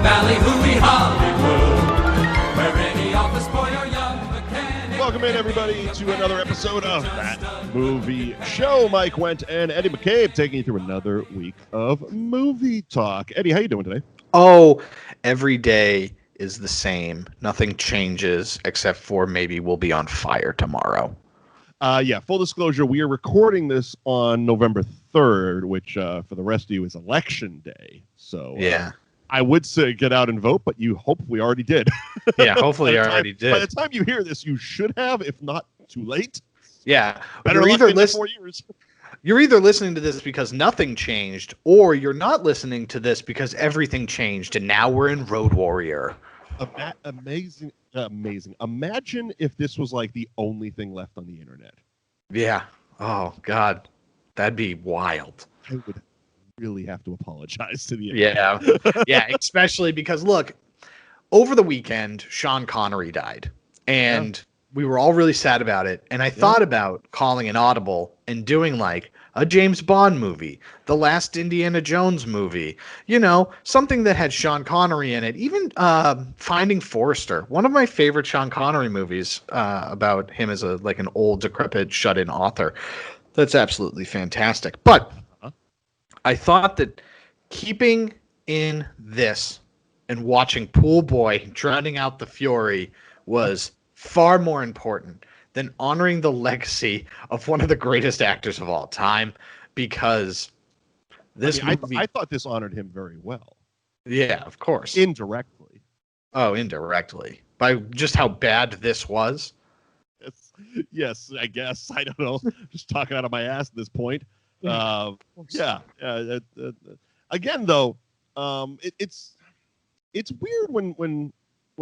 Valley, hooey Hollywood, where any office boy or young mechanic. Welcome in, everybody, to another episode of That Movie Show. Mike Wendt and Eddie McCabe taking you through another week of movie talk. Eddie, how you doing today? Oh, every day is the same. Nothing changes except for maybe we'll be on fire tomorrow. Yeah, full disclosure, we are recording this on November 3rd, which for the rest of you is election day. So Yeah. I would say get out and vote, but you hopefully already did. Yeah, hopefully I already By the did. time you hear this, you should have, if not too late. Yeah. Better You're luck either, in 4 years. you're either listening to this because nothing changed, or you're not listening to this because everything changed, and now we're in Road Warrior. Amazing. Imagine if this was like the only thing left on the internet. Yeah. Oh, God. That'd be wild. I would really have to apologize to the internet. Yeah. Yeah, especially because, look, over the weekend, Sean Connery died. And we were all really sad about it. And I thought about calling an audible and doing like a James Bond movie, the last Indiana Jones movie, something that had Sean Connery in it. Even Finding Forrester, one of my favorite Sean Connery movies about him as an old, decrepit, shut-in author. That's absolutely fantastic. But I thought that keeping in this and watching Poolboy drowning out the Fury was far more important than honoring the legacy of one of the greatest actors of all time, because this movie... I thought this honored him very well. Yeah, of course. Indirectly. Oh, indirectly. By just how bad this was. Yes, I guess. I don't know. Just talking out of my ass at this point. Again, though, it's weird when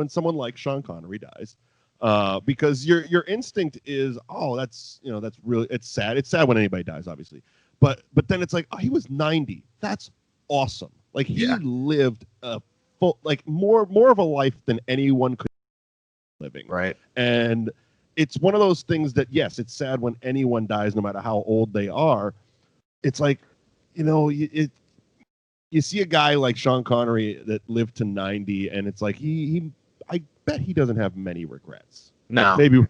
someone like Sean Connery dies, because your instinct is, that's really, it's sad. It's sad when anybody dies, obviously, but then it's like, he was 90. That's awesome. Like he lived a full, like more of a life than anyone could living. Right. And it's one of those things that, yes, it's sad when anyone dies, no matter how old they are. It's like, you see a guy like Sean Connery that lived to 90, and it's like I bet he doesn't have many regrets. No, maybe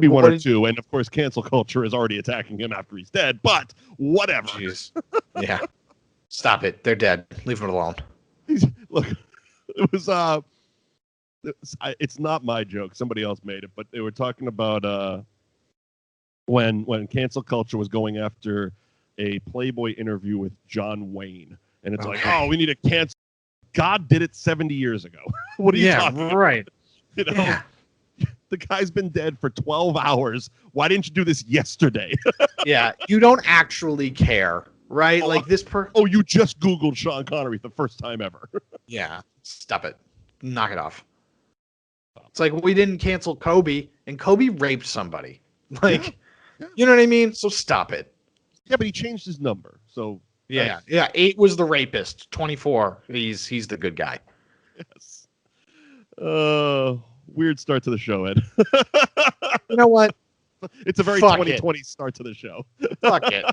one or two, and of course, cancel culture is already attacking him after he's dead. But whatever. Jeez. Yeah, stop it. They're dead. Leave them alone. Look, it was it's not my joke. Somebody else made it, but they were talking about when cancel culture was going after a Playboy interview with John Wayne, and it's like, we need to cancel. God did it 70 years ago. What are you talking about? Right. The guy's been dead for 12 hours. Why didn't you do this yesterday? Yeah, you don't actually care, right? You just Googled Sean Connery the first time ever. Yeah, stop it. Knock it off. It's like we didn't cancel Kobe, and Kobe raped somebody. You know what I mean? So stop it. Yeah, but he changed his number. So yeah. 8 was the rapist. 24, he's the good guy. Yes. Weird start to the show, Ed. You know what? It's a very 2020 start to the show. Fuck it.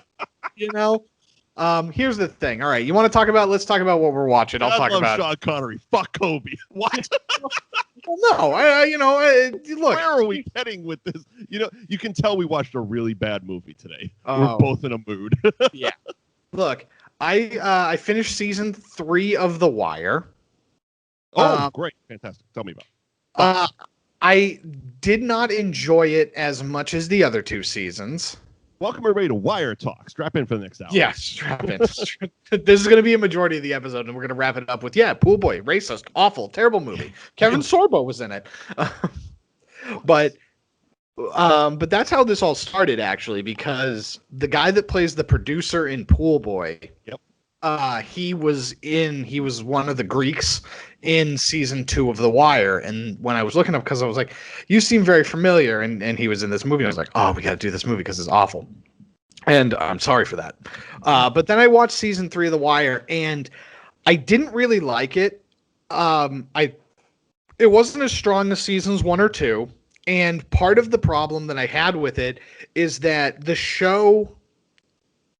Here's the thing. All right, you want to talk about? Let's talk about what we're watching. I'll talk about Sean Connery. Fuck Kobe. What? Well, no. Look. Where are we heading with this? You can tell we watched a really bad movie today. We're both in a mood. Yeah. Look, I finished season 3 of The Wire. Great, fantastic. Tell me about it. I did not enjoy it as much as the other 2 seasons. Welcome everybody to Wire Talk. Strap in for the next hour. Yeah, strap in. This is going to be a majority of the episode, and we're going to wrap it up with, Poolboy, racist, awful, terrible movie. Kevin Sorbo was in it. But that's how this all started, actually, because the guy that plays the producer in Poolboy, he was one of the Greeks in season 2 of The Wire. And when I was looking up, because I was like, you seem very familiar, and he was in this movie, and I was like, we got to do this movie because it's awful. And I'm sorry for that. But then I watched season 3 of The Wire, and I didn't really like it. It wasn't as strong as seasons 1 or 2. And part of the problem that I had with it is that the show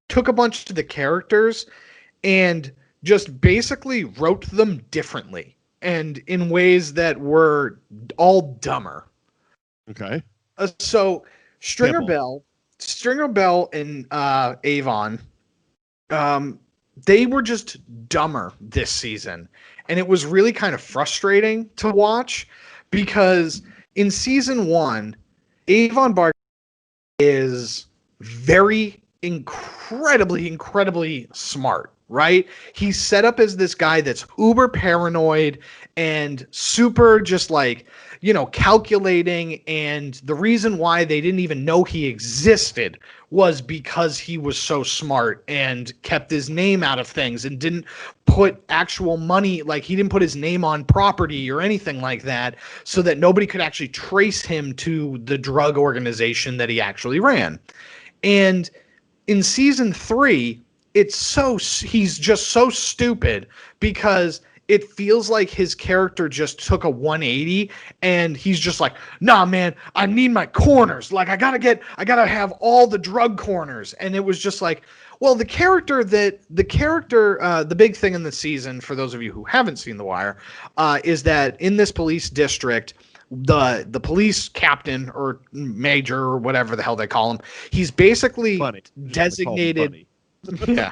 took a bunch of the characters and just basically wrote them differently. and in ways that were all dumber. Okay. So Stringer Example. Bell and Avon, they were just dumber this season. And it was really kind of frustrating to watch because in season 1, Avon Bark is very incredibly smart, right? He's set up as this guy that's uber paranoid and super just like, calculating. And the reason why they didn't even know he existed was because he was so smart and kept his name out of things and didn't put actual money, like he didn't put his name on property or anything like that, so that nobody could actually trace him to the drug organization that he actually ran. And in season 3, he's just so stupid because it feels like his character just took a 180 and he's just like, nah, man, I need my corners. Like, I gotta have all the drug corners. And it was just like, well, the big thing in the season, for those of you who haven't seen The Wire, is that in this police district, the police captain or major or whatever the hell they call him, he's basically designated. Yeah.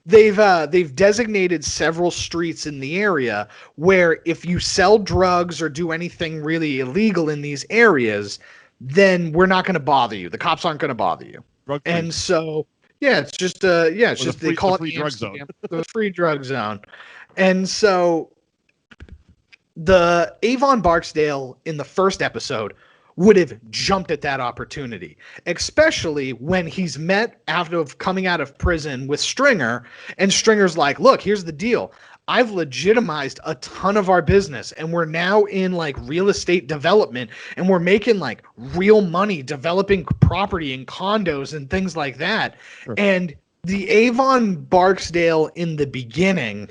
They've designated several streets in the area where if you sell drugs or do anything really illegal in these areas, then we're not going to bother you. The cops aren't going to bother you. And so, it's just they call it the drug zone. The free drug zone. And so the Avon Barksdale in the first episode would have jumped at that opportunity, especially when he's met after coming out of prison with Stringer, and Stringer's like, look, here's the deal. I've legitimized a ton of our business, and we're now in like real estate development, and we're making like real money developing property and condos and things like that. Sure. And the Avon Barksdale in the beginning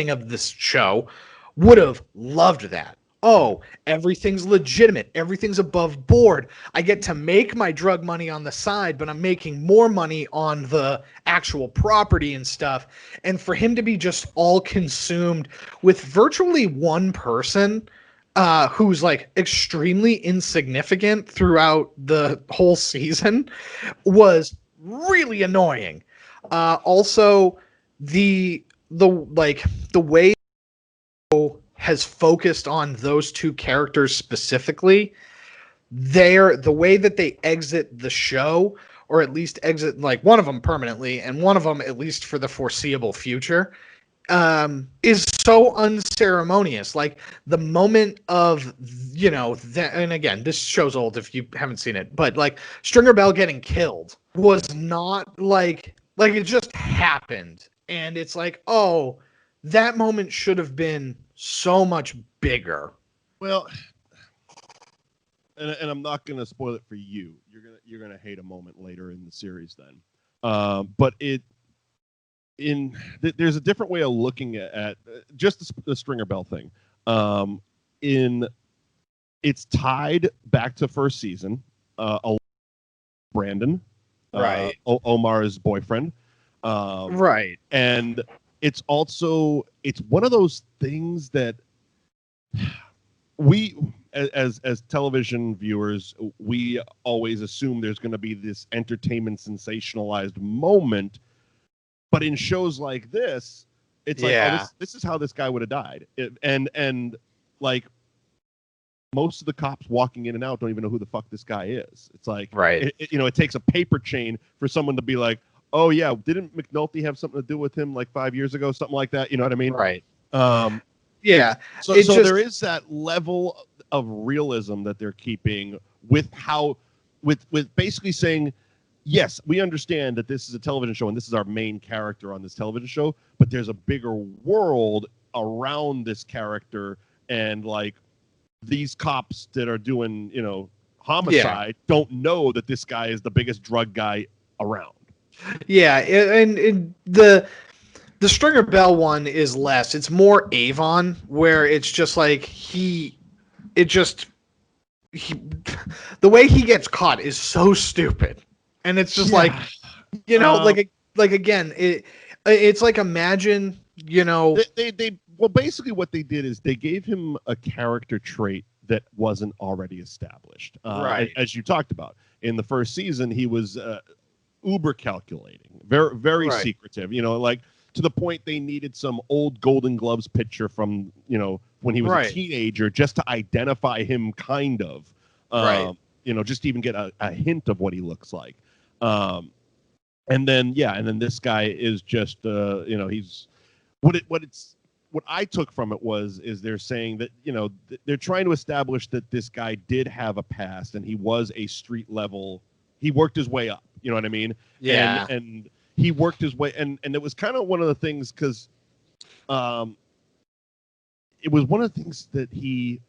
of this show would have loved that. Oh, everything's legitimate. Everything's above board. I get to make my drug money on the side, but I'm making more money on the actual property and stuff. And for him to be just all consumed with virtually one person who's like extremely insignificant throughout the whole season was really annoying. Also, the way has focused on those two characters specifically, the way that they exit the show, or at least exit like one of them permanently and one of them at least for the foreseeable future, is so unceremonious. Like the moment of, and again, this show's old if you haven't seen it, but like Stringer Bell getting killed was not like it just happened. And it's like, oh, that moment should have been so much bigger. Well, and I'm not going to spoil it for you. You're gonna hate a moment later in the series then. But there's a different way of looking at just the Stringer Bell thing. It's tied back to first season. Brandon, right? Omar's boyfriend, right? And it's one of those things that we, as television viewers, we always assume there's going to be this entertainment sensationalized moment, but in shows like this, it's like, this is how this guy would have died, and like most of the cops walking in and out don't even know who the fuck this guy is. It's like, right? It takes a paper chain for someone to be like, oh yeah, didn't McNulty have something to do with him like 5 years ago, something like that? You know what I mean? Right. Yeah. So there is that level of realism that they're keeping with basically saying, yes, we understand that this is a television show and this is our main character on this television show, but there's a bigger world around this character, and like these cops that are doing, homicide don't know that this guy is the biggest drug guy around. Yeah, and the Stringer Bell one is less. It's more Avon, where it's just like the way he gets caught is so stupid, and it's just like, again, it's like, imagine you know. They well, basically what they did is they gave him a character trait that wasn't already established. Right. As you talked about in the first season, he was uber calculating, very Right. secretive. Like to the point they needed some old Golden Gloves picture from when he was Right. a teenager just to identify him, kind of. Right. Just to even get a hint of what he looks like. And then this guy is just he's what I took from it is they're saying that they're trying to establish that this guy did have a past and he was a street level. He worked his way up. You know what I mean? Yeah. And he worked his way, and it was kind of one of the things because it was one of the things that he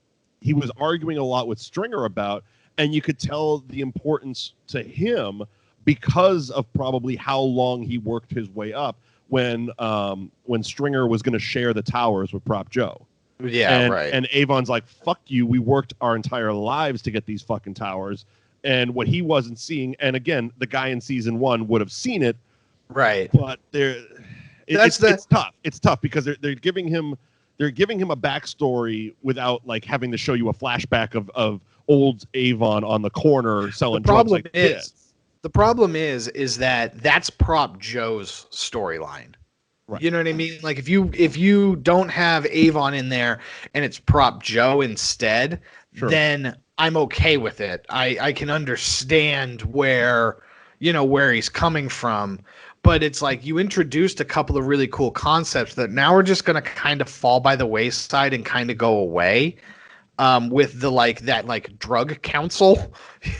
was arguing a lot with Stringer about, and you could tell the importance to him because of probably how long he worked his way up when Stringer was going to share the towers with Prop Joe. Yeah, right. And Avon's like, fuck you, we worked our entire lives to get these fucking towers. And what he wasn't seeing, and again, the guy in season 1 would have seen it, right? But it's tough. It's tough because they're giving him a backstory without like having to show you a flashback of old Avon on the corner selling drugs like kids. The problem is that that's Prop Joe's storyline. Right. You know what I mean? Like if you don't have Avon in there and it's Prop Joe instead, sure, then I'm okay with it. I can understand where he's coming from, but it's like you introduced a couple of really cool concepts that now are just going to kind of fall by the wayside and kind of go away. With the drug council,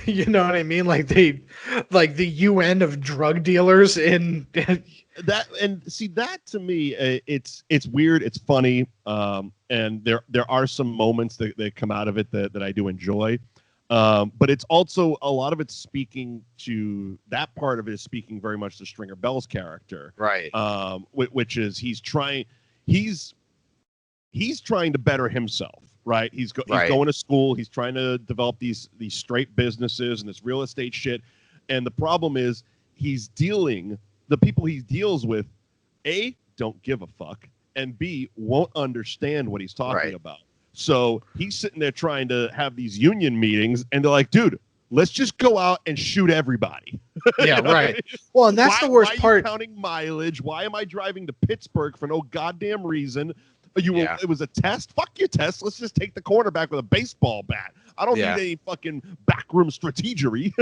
you know what I mean? Like the UN of drug dealers in that. And see, that to me, it's weird. It's funny. And there are some moments that come out of it that I do enjoy. But it's also a lot of it's speaking to that part of it is speaking very much to Stringer Bell's character. Right. Which is he's trying to better himself. Right. He's going to school. He's trying to develop these straight businesses and this real estate shit. And the problem is the people he deals with, A, don't give a fuck, and B, won't understand what he's talking about. So he's sitting there trying to have these union meetings, and they're like, dude, let's just go out and shoot everybody. Yeah, right. Well, and that's the worst part. Why are you counting mileage? Why am I driving to Pittsburgh for no goddamn reason? It was a test. Fuck your test. Let's just take the cornerback with a baseball bat. I don't need any fucking backroom strategery.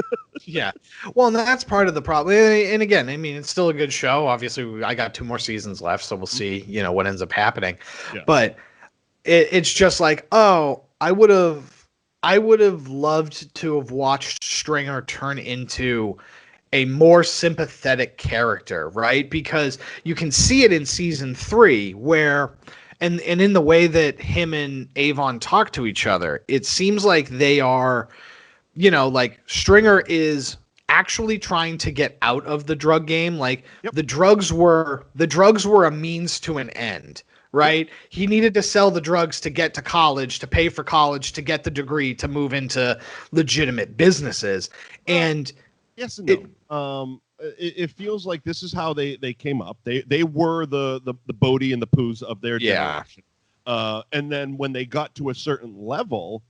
Yeah. Well, and that's part of the problem. And again, I mean, it's still a good show. Obviously, I got 2 more seasons left, so we'll see, what ends up happening. Yeah. But it's just like, oh, I would have loved to have watched Stringer turn into a more sympathetic character, right? Because you can see it in season 3 where. And in the way that him and Avon talk to each other, it seems like they are, like Stringer is actually trying to get out of the drug game. Like the drugs were a means to an end, right? Yep. He needed to sell the drugs to get to college, to pay for college, to get the degree, to move into legitimate businesses. And yes and no. It feels like this is how they came up. They were the Bodie and the Poos of their generation. And then when they got to a certain level,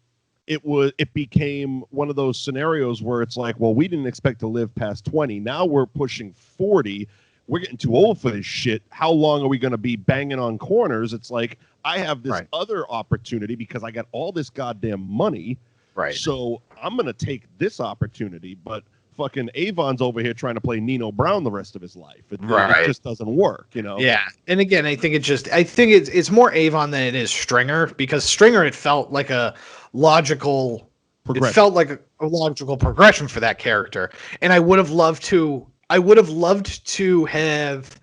it became one of those scenarios where it's like, well, we didn't expect to live past 20. Now we're pushing 40. We're getting too old for this shit. How long are we going to be banging on corners? It's like, I have this other opportunity because I got all this goddamn money. Right. So I'm going to take this opportunity, but fucking Avon's over here trying to play Nino Brown the rest of his life. It just doesn't work, Yeah. And again, I think it's more Avon than it is Stringer, because Stringer, it felt like a logical progression. It felt like a logical progression for that character. And I would have loved to have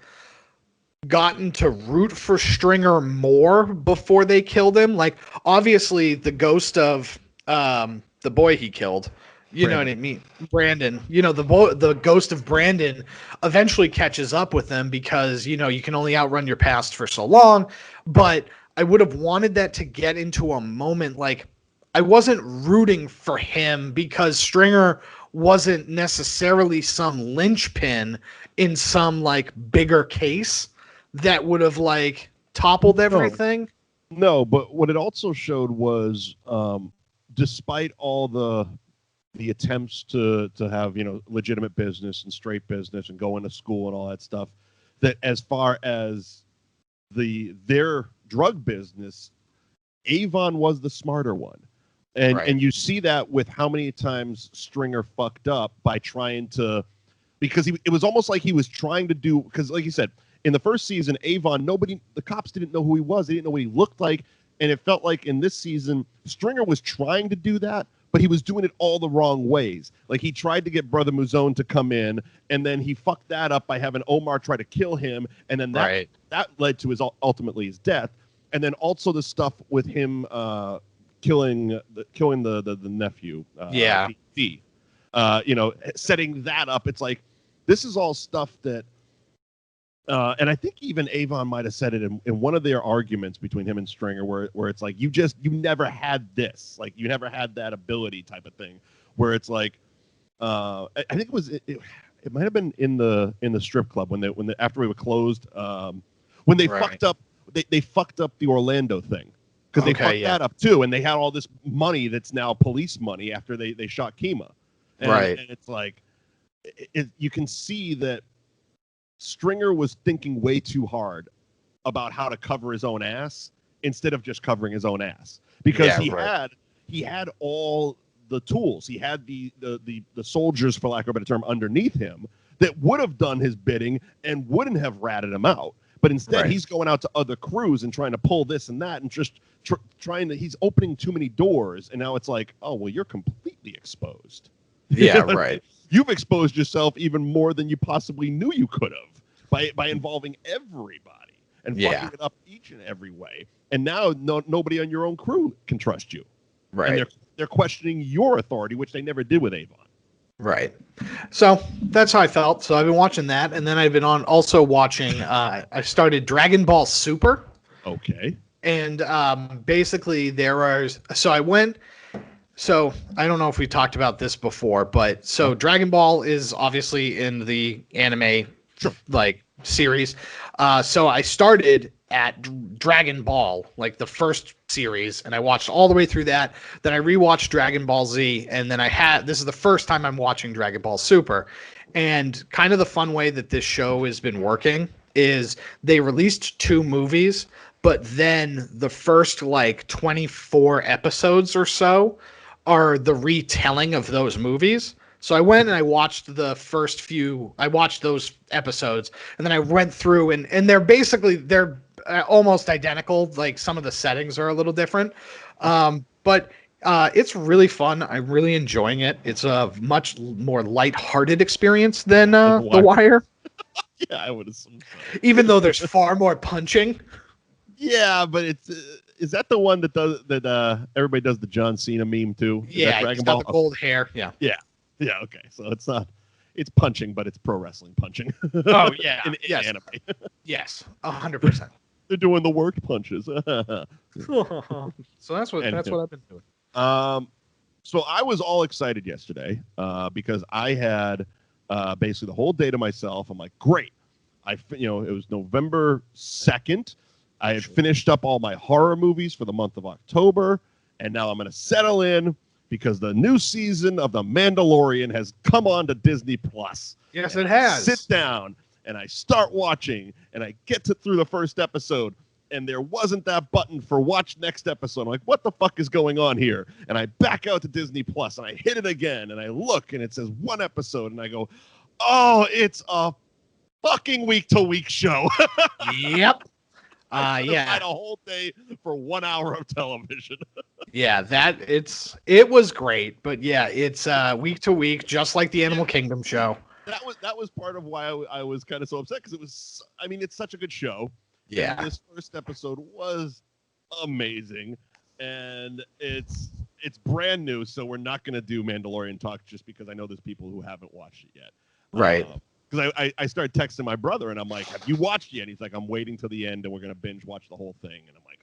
gotten to root for Stringer more before they killed him. Like, obviously the ghost of the boy he killed, you know what I mean? Brandon, the ghost of Brandon eventually catches up with them because, you can only outrun your past for so long. But I would have wanted that to get into a moment. Like, I wasn't rooting for him because Stringer wasn't necessarily some linchpin in some like bigger case that would have like toppled everything. No, but what it also showed was, despite all the attempts to have legitimate business and straight business and go into school and all that stuff, that as far as their drug business, Avon was the smarter one. And you see that with how many times Stringer fucked up by trying to, because it was almost like he was trying to do, because like you said, in the first season, Avon, the cops didn't know who he was. They didn't know what he looked like. And it felt like in this season, Stringer was trying to do that, but he was doing it all the wrong ways. Like he tried to get Brother Muzone to come in, and then he fucked that up by having Omar try to kill him. And then that led to ultimately his death. And then also the stuff with him, killing the nephew. D. Setting that up. It's like, this is all stuff that, and I think even Avon might have said it in one of their arguments between him and Stringer, where it's like, you never had this, like you never had that ability type of thing, where it's like, I think it might have been in the strip club when after we were closed, when they fucked up, they fucked up the Orlando thing. Because they fucked that up too, and they had all this money that's now police money after they shot Kima. And it's like, you can see that Stringer was thinking way too hard about how to cover his own ass instead of just covering his own ass. Because he had all the tools. He had the soldiers, for lack of a better term, underneath him that would have done his bidding and wouldn't have ratted him out. But instead, he's going out to other crews and trying to pull this and that and just he's opening too many doors. And now it's like, oh, well, you're completely exposed. Yeah, right. You've exposed yourself even more than you possibly knew you could have by involving everybody and fucking it up each and every way. And now nobody on your own crew can trust you. Right. And they're questioning your authority, which they never did with Avon. Right. So that's how I felt. So I've been watching that, and then I've been also watching. I started Dragon Ball Super. Okay. And basically I went. So I don't know if we talked about this before, but so Dragon Ball is obviously in the anime series. So I started at Dragon Ball, like the first series, and I watched all the way through that. Then I rewatched Dragon Ball Z, and then this is the first time I'm watching Dragon Ball Super. And kind of the fun way that this show has been working is they released 2 movies, but then the first 24 episodes or so are the retelling of those movies. So I went and I watched I watched those episodes, and then I went through and they're almost identical. Like some of the settings are a little different. But it's really fun. I'm really enjoying it. It's a much more lighthearted experience than The Wire. Yeah, I would assume so. Even though there's far more punching. Yeah, but it's is that the one that everybody does the John Cena meme too? Yeah, he's got the gold hair. Yeah. Yeah, okay. So it's punching, but it's pro wrestling punching. Oh, yeah. in anime. Yes, 100%. They're doing the worked punches. So that's what I've been doing. So I was all excited yesterday because I had basically the whole day to myself. I'm like, great. It was November 2nd. I had finished up all my horror movies for the month of October, and now I'm going to settle in because the new season of The Mandalorian has come on to Disney Plus. Yes, it has. Sit down, and I start watching, and I get through the first episode, and there wasn't that button for watch next episode. I'm like, what the fuck is going on here? And I back out to Disney Plus, and I hit it again, and I look, and it says 1 episode, and I go, oh, it's a fucking week-to-week show. Yep. I had a whole day for 1 hour of television. Yeah, it was great, but yeah, it's week to week, just like the Animal Kingdom show. That was part of why I was kind of so upset, because it's such a good show. Yeah, and this first episode was amazing, and it's brand new, so we're not going to do Mandalorian talk just because I know there's people who haven't watched it yet. Right. Because I started texting my brother, and I'm like, have you watched yet? He's like, I'm waiting till the end, and we're going to binge watch the whole thing. And I'm like,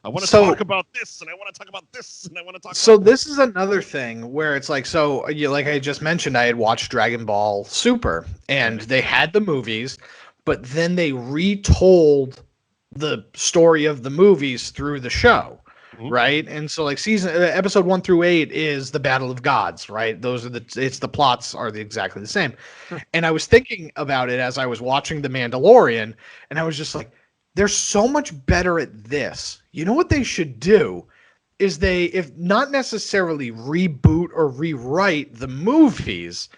I want to talk about this, and I want to talk about this, and I want to talk about this is another thing where it's like, like I just mentioned, I had watched Dragon Ball Super, and they had the movies, but then they retold the story of the movies through the show. Right. And so like episode 1 through 8 is the Battle of Gods, right? The plots are exactly the same. Sure. And I was thinking about it as I was watching The Mandalorian, and I was just like, they're so much better at this. You know what they should do is if not necessarily reboot or rewrite the movies,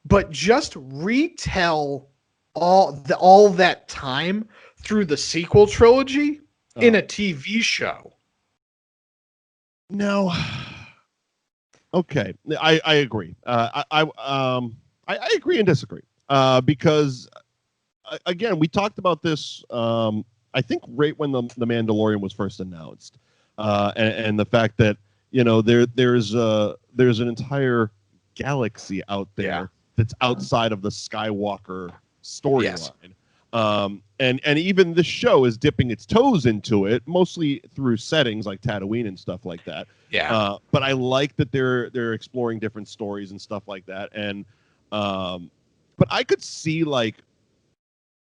but just retell all that time through the sequel trilogy in a TV show. No. Okay, I agree. I agree and disagree. Because again, we talked about this. I think right when the Mandalorian was first announced, and the fact that there's an entire galaxy out there that's outside of the Skywalker storyline. Yes. And even the show is dipping its toes into it, mostly through settings like Tatooine and stuff like that. Yeah. But I like that they're exploring different stories and stuff like that. And but I could see like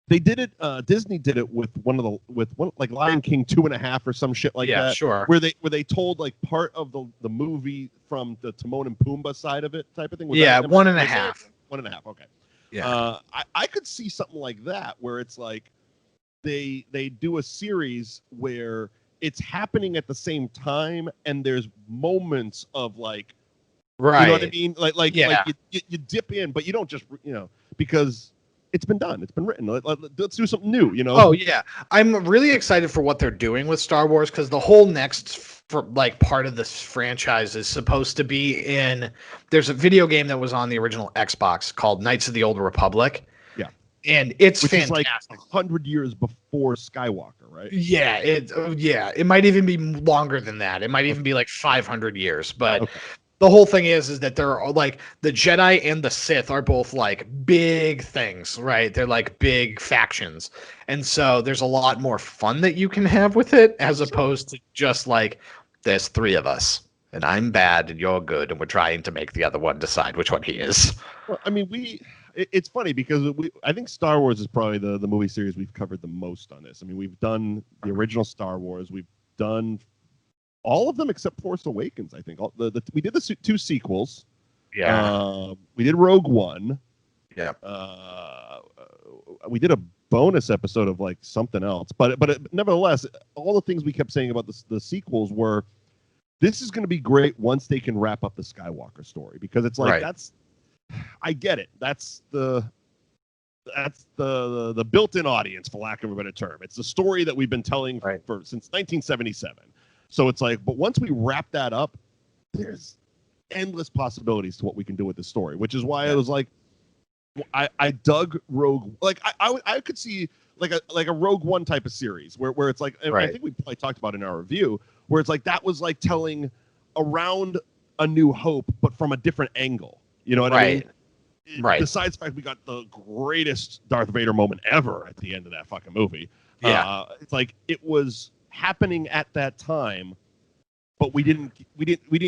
they did it. Disney did it with one like Lion King 2.5 or some shit like that. Yeah, sure. Where they told like part of the movie from the Timon and Pumbaa side of it type of thing. Was 1.5. 1.5. Okay. Yeah. I could see something like that where it's like they do a series where it's happening at the same time and there's moments of like, right. You know what I mean? Like you dip in, but you don't just, because it's been done. It's been written. Let's do something new, Oh, yeah. I'm really excited for what they're doing with Star Wars because the whole next part of this franchise is supposed to be there's a video game that was on the original Xbox called Knights of the Old Republic. Yeah. And it's which fantastic. Is like 100 years before Skywalker, right? Yeah. It might even be longer than that. It might even be like 500 years. But the whole thing is that they're like the Jedi and the Sith are both like big things, right? They're like big factions. And so there's a lot more fun that you can have with it as opposed to just like, there's 3 of us and I'm bad and you're good. And we're trying to make the other one decide which one he is. Well, I mean, it's funny because I think Star Wars is probably the movie series we've covered the most on this. I mean, we've done the original Star Wars. We've done all of them except Force Awakens, I think. We did the 2 sequels. Yeah. We did Rogue One. Yeah. We did a bonus episode of like something else, but nevertheless, all the things we kept saying about the sequels were, this is going to be great once they can wrap up the Skywalker story, because it's like I get it. That's the built-in audience, for lack of a better term. It's the story that we've been telling since 1977. So it's like, but once we wrap that up, there's endless possibilities to what we can do with the story, which is why I was like, I dug Rogue. Like I could see like a Rogue One type of series where it's like, I think we probably talked about in our review, where it's like that was like telling around A New Hope, but from a different angle. You know what I mean? Right. Besides the fact we got the greatest Darth Vader moment ever at the end of that fucking movie. Yeah. It's like it was happening at that time, but we didn't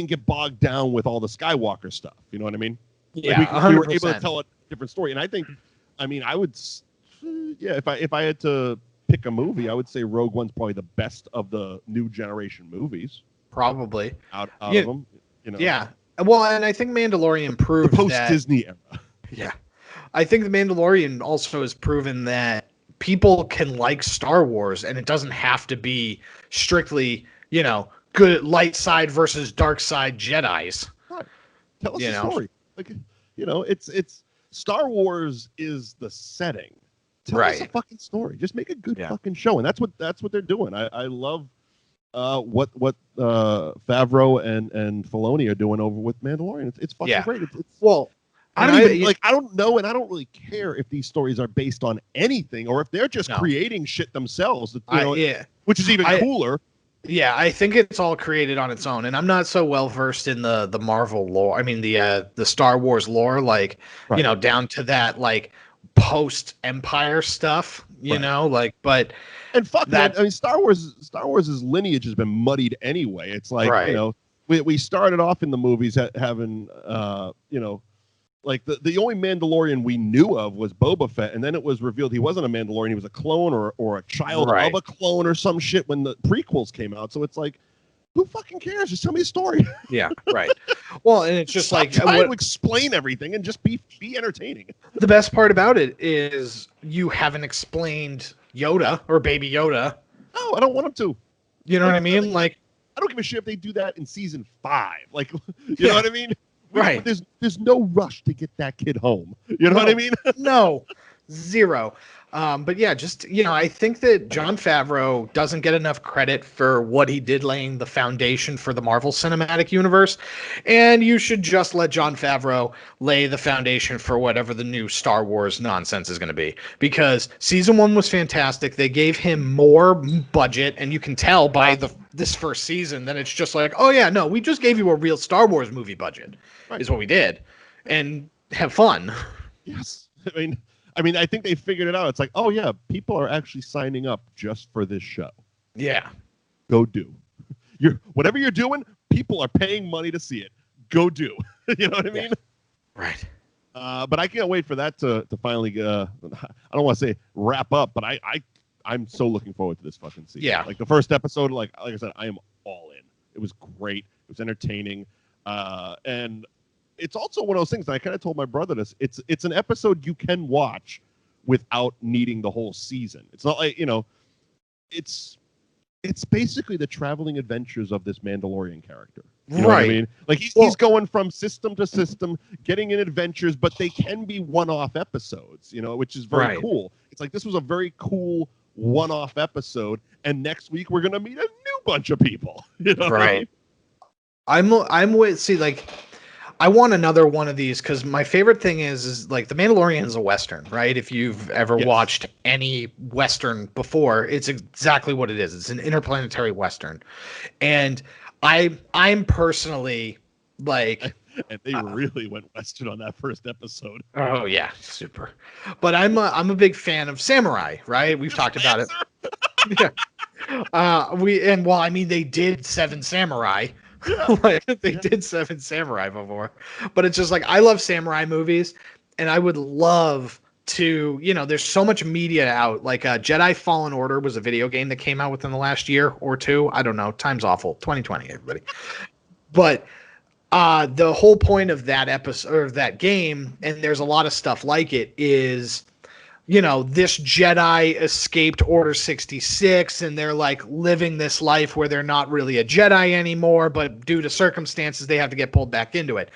get bogged down with all the Skywalker stuff. You know what I mean? Yeah, like we were able to tell a different story. And I think, I mean, I would, if I had to pick a movie, I would say Rogue One's probably the best of the new generation movies. Probably out of them. Yeah. Well, and I think Mandalorian proved the post-Disney era. Yeah. I think The Mandalorian also has proven that people can like Star Wars, and it doesn't have to be strictly, good light side versus dark side Jedis. Right. Tell us the story. Like, it's Star Wars is the setting. Tell us a fucking story. Just make a good fucking show, and that's what they're doing. I love what Favreau and Filoni are doing over with Mandalorian. It's fucking great. I don't know, and I don't really care if these stories are based on anything or if they're just creating shit themselves. Which is even cooler. Yeah, I think it's all created on its own, and I'm not so well versed in the Marvel lore. I mean, the Star Wars lore, down to that post Empire stuff. But and fuck that. I mean, Star Wars's lineage has been muddied anyway. It's like we started off in the movies having Like the only Mandalorian we knew of was Boba Fett, and then it was revealed he wasn't a Mandalorian; he was a clone or a child of a clone or some shit when the prequels came out. So it's like, who fucking cares? Just tell me a story. Yeah, right. Well, and it's just like trying to explain everything and just be entertaining. The best part about it is you haven't explained Yoda or Baby Yoda. No, I don't want him to. You know what I mean? Like, I don't give a shit if they do that in season 5. Like, you know what I mean? Right. There's no rush to get that kid home. You know what I mean? No, zero. But yeah, just, I think that Jon Favreau doesn't get enough credit for what he did laying the foundation for the Marvel Cinematic Universe. And you should just let Jon Favreau lay the foundation for whatever the new Star Wars nonsense is going to be. Because season 1 was fantastic. They gave him more budget, and you can tell by this first season that it's just like, oh yeah, no, we just gave you a real Star Wars movie budget, is what we did. And have fun. Yes. I mean, I think they figured it out. It's like, oh yeah, people are actually signing up just for this show. Yeah. Go do. Whatever you're doing, people are paying money to see it. Go do. You know what I mean? Right. But I can't wait for that to finally. I don't want to say wrap up, but I'm so looking forward to this fucking season. Yeah. Like the first episode, like I said, I am all in. It was great. It was entertaining, and it's also one of those things that I kind of told my brother this. It's an episode you can watch without needing the whole season. It's not like, it's basically the traveling adventures of this Mandalorian character. You know what I mean? Like he's going from system to system, getting in adventures, but they can be one-off episodes, which is very cool. It's like this was a very cool one-off episode, and next week we're gonna meet a new bunch of people. You know what I mean? I'm with. See, like, I want another one of these because my favorite thing is like the Mandalorian is a Western, right? If you've ever watched any Western before, it's exactly what it is. It's an interplanetary Western. And I'm personally like... And they really went Western on that first episode. Oh, yeah. Super. But I'm a big fan of samurai, right? We've talked about it. Yeah. They did Seven Samurai. Like they did Seven Samurai before, but it's just like I love samurai movies, and I would love to. There's so much media out. Like Jedi Fallen Order was a video game that came out within the last year or two. I don't know. Time's awful. 2020, everybody. But the whole point of that episode or that game, and there's a lot of stuff like it, is this Jedi escaped Order 66 and they're like living this life where they're not really a Jedi anymore, but due to circumstances, they have to get pulled back into it.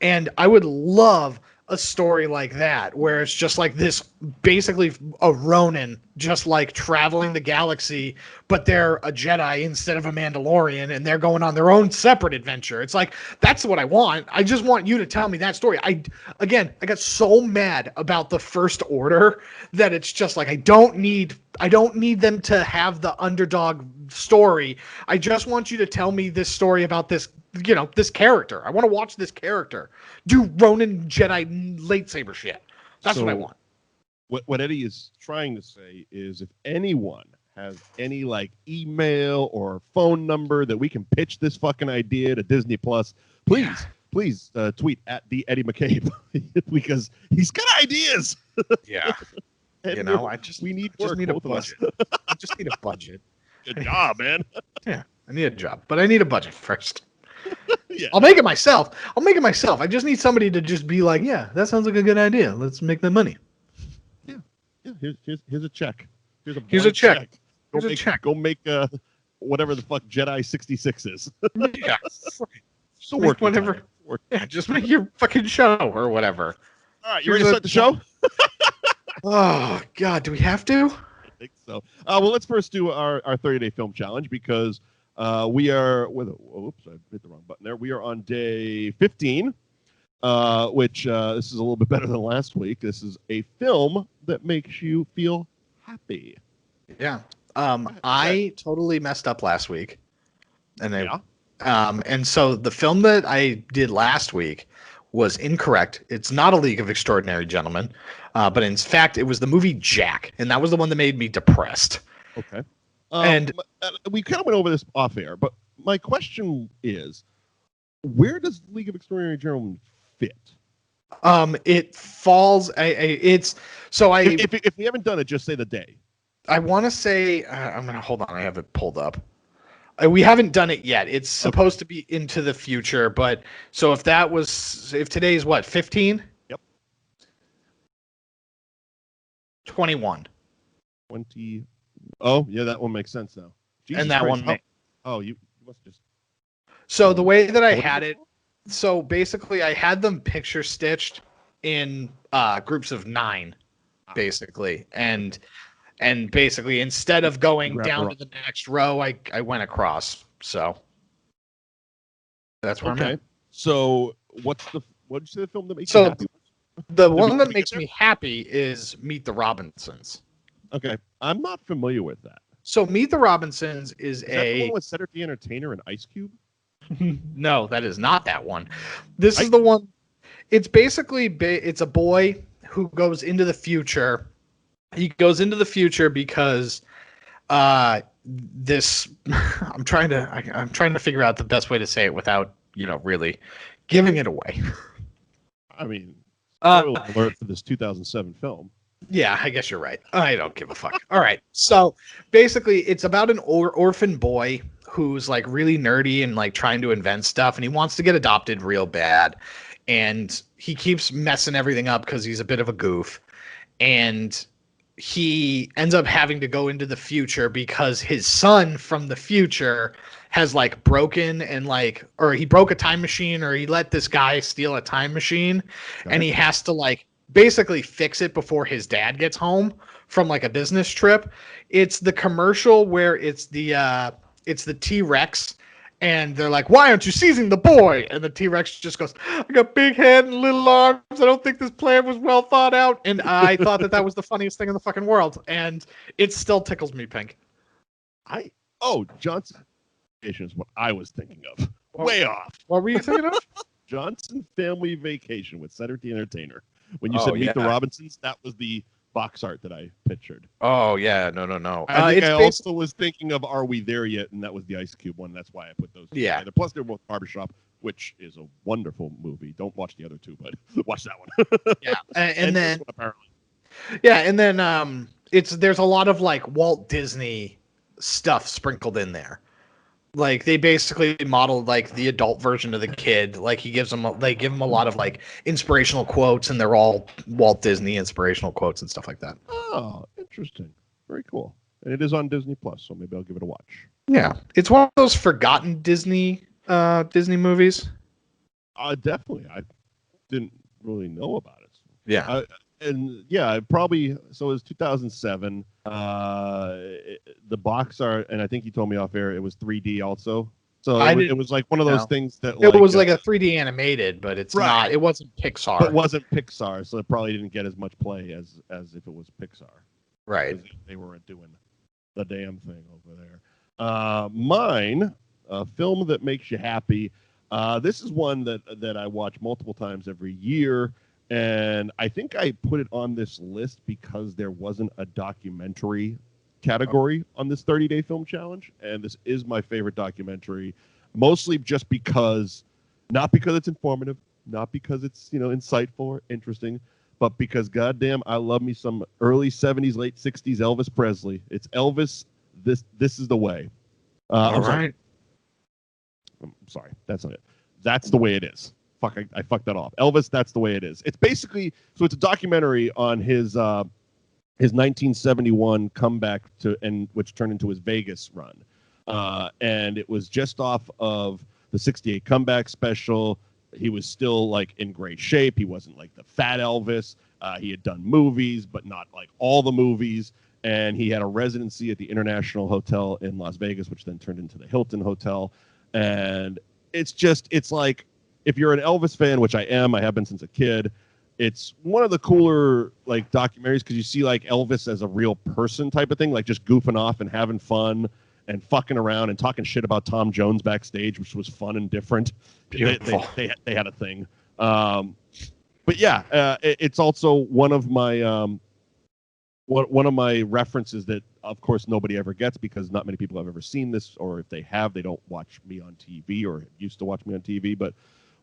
And I would love a story like that, where it's just like this, basically a Ronin, just like traveling the galaxy, but they're a Jedi instead of a Mandalorian, and they're going on their own separate adventure. It's like, that's what I want. I just want you to tell me that story. I got so mad about the First Order that it's just like, I don't need them to have the underdog story. I just want you to tell me this story about this, this character. I want to watch this character do Ronin Jedi lightsaber shit. That's what I want. What Eddie is trying to say is, if anyone has any email or phone number that we can pitch this fucking idea to Disney Plus, please tweet at the Eddie McCabe because he's got ideas. Yeah. We need a budget. I just need a budget. Good job, man. Yeah, I need a job, but I need a budget first. Yeah. I'll make it myself. I just need somebody to just be like, yeah, that sounds like a good idea. Let's make that money. Yeah. Here's a check. Here's a check. Go make whatever the fuck Jedi 66 is. Yeah. So work whatever. Yeah, just make your fucking show or whatever. All right, you ready to start the show? Oh God, do we have to? I think so. Well, let's first do our 30-day film challenge because we are oops, I hit the wrong button there. We are on day 15, which this is a little bit better than last week. This is a film that makes you feel happy. Yeah. I totally messed up last week. And so the film that I did last week was incorrect. It's not A League of Extraordinary Gentlemen, but in fact, it was the movie Jack, and that was the one that made me depressed. Okay. And we kind of went over this off air, but my question is, where does League of Extraordinary Gentlemen fit? It falls. It's so I. If we haven't done it, just say the day. I want to say I'm gonna hold on. I have it pulled up. We haven't done it yet. It's supposed to be into the future, but so if today's what 15? Yep. 21. 20. Oh yeah, that one makes sense now. Jesus And that Christ. one. Oh, you must just. So the way that I had it, so basically I had them picture stitched in groups of 9, basically, and basically instead of going down to the next row, I went across. So that's where I'm at. So what did you say the film that makes So you happy? the one that makes me happy is Meet the Robinsons. Okay, I'm not familiar with that. So Meet the Robinsons is that the one with Cedric the Entertainer and Ice Cube? No, that is not that one. This is the one. It's basically it's a boy who goes into the future. He goes into the future because this I'm trying to figure out the best way to say it without, really giving it away. I mean, spoiler alert for this 2007 film. Yeah, I guess you're right. I don't give a fuck. All right. So basically it's about an orphan boy who's like really nerdy and like trying to invent stuff, and he wants to get adopted real bad. And he keeps messing everything up because he's a bit of a goof. And he ends up having to go into the future because his son from the future has like broken or he broke a time machine, or he let this guy steal a time machine. Okay. And he has to like basically fix it before his dad gets home from like a business trip. It's the commercial where it's the T-Rex, and they're like, "Why aren't you seizing the boy?" And the T-Rex just goes, "I got big head and little arms. I don't think this plan was well thought out." And I thought that was the funniest thing in the fucking world, and it still tickles me pink. Johnson Vacation is what I was thinking of. Way off. What were you thinking of? Johnson Family Vacation with Cedric the Entertainer. When you said Meet the Robinsons, that was the box art that I pictured. Oh yeah, no. I think I also was thinking of Are We There Yet, and that was the Ice Cube one. That's why I put those together. Plus they're both Barbershop, which is a wonderful movie. Don't watch the other two, but watch that one. Yeah, and then one, apparently. Yeah, and then there's a lot of like Walt Disney stuff sprinkled in there. Like they basically modeled like the adult version of the kid. Like they give him a lot of like inspirational quotes, and they're all Walt Disney inspirational quotes and stuff like that. Oh, interesting. Very cool. And it is on Disney Plus, so maybe I'll give it a watch. Yeah, it's one of those forgotten Disney movies. Definitely. I didn't really know about it. Yeah. Probably. So it was 2007. The box art, and I think you told me off air it was 3D also. So it was like one of those things that it was like a 3D animated, but it's not. It wasn't Pixar. But it wasn't Pixar, so it probably didn't get as much play as if it was Pixar. Right. They weren't doing the damn thing over there. Mine, a film that makes you happy. This is one that I watch multiple times every year. And I think I put it on this list because there wasn't a documentary category on this 30-day film challenge. And this is my favorite documentary, mostly just because, not because it's informative, not because it's, insightful or interesting, but because goddamn, I love me some early 70s, late 60s Elvis Presley. It's Elvis. This is the way. I'm sorry. That's not it. That's the way it is. Fuck, I fucked that off. Elvis, that's the way it is. It's basically, so it's a documentary on his 1971 comeback which turned into his Vegas run. And it was just off of the 68 comeback special. He was still like in great shape. He wasn't like the fat Elvis. He had done movies, but not like all the movies. And he had a residency at the International Hotel in Las Vegas, which then turned into the Hilton Hotel. And it's like, if you're an Elvis fan, which I am, I have been since a kid, it's one of the cooler like documentaries because you see like Elvis as a real person type of thing, like just goofing off and having fun and fucking around and talking shit about Tom Jones backstage, which was fun and different. They had a thing. But yeah, it's also one of my references that, of course, nobody ever gets because not many people have ever seen this, or if they have, they don't watch me on TV or used to watch me on TV. But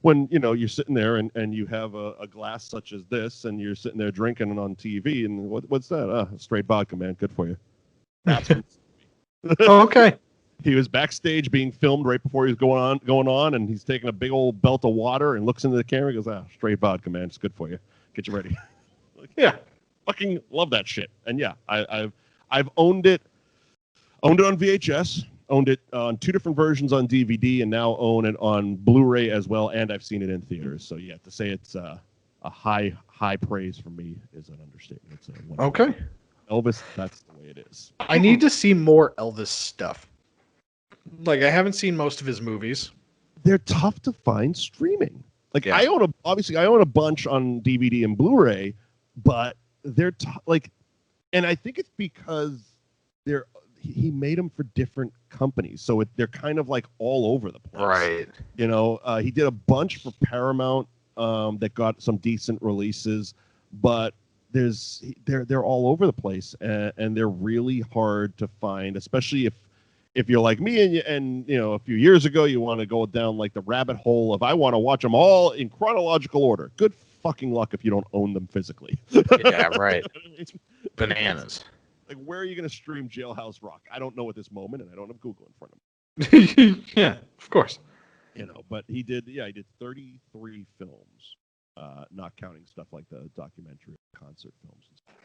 when you're sitting there and you have a glass such as this, and you're sitting there drinking on TV, and what's that? Straight vodka, man. Good for you. That's what Oh, okay. He was backstage being filmed right before he was going on, and he's taking a big old belt of water and looks into the camera and goes, straight vodka, man. It's good for you. Get you ready. Yeah. Fucking love that shit. And yeah, I've owned it on VHS, owned it on 2 different versions on DVD, and now own it on Blu-ray as well, and I've seen it in theaters. So yeah, to say it's a high praise for me is an understatement. It's Okay. Elvis, that's the way it is. I need to see more Elvis stuff. Like, I haven't seen most of his movies. They're tough to find streaming. Like, Yeah. I own a bunch on DVD and Blu-ray, but they're and I think it's because he made them for different companies, so they're kind of like all over the place. Right. He did a bunch for Paramount that got some decent releases, but they're all over the place, and they're really hard to find, especially if you're like me and a few years ago you want to go down like the rabbit hole of I want to watch them all in chronological order. Good fucking luck if you don't own them physically. Yeah, right. Bananas. Like, where are you going to stream Jailhouse Rock? I don't know at this moment, and I don't have Google in front of me. Yeah, of course. But he did 33 films, not counting stuff like the documentary concert films and stuff.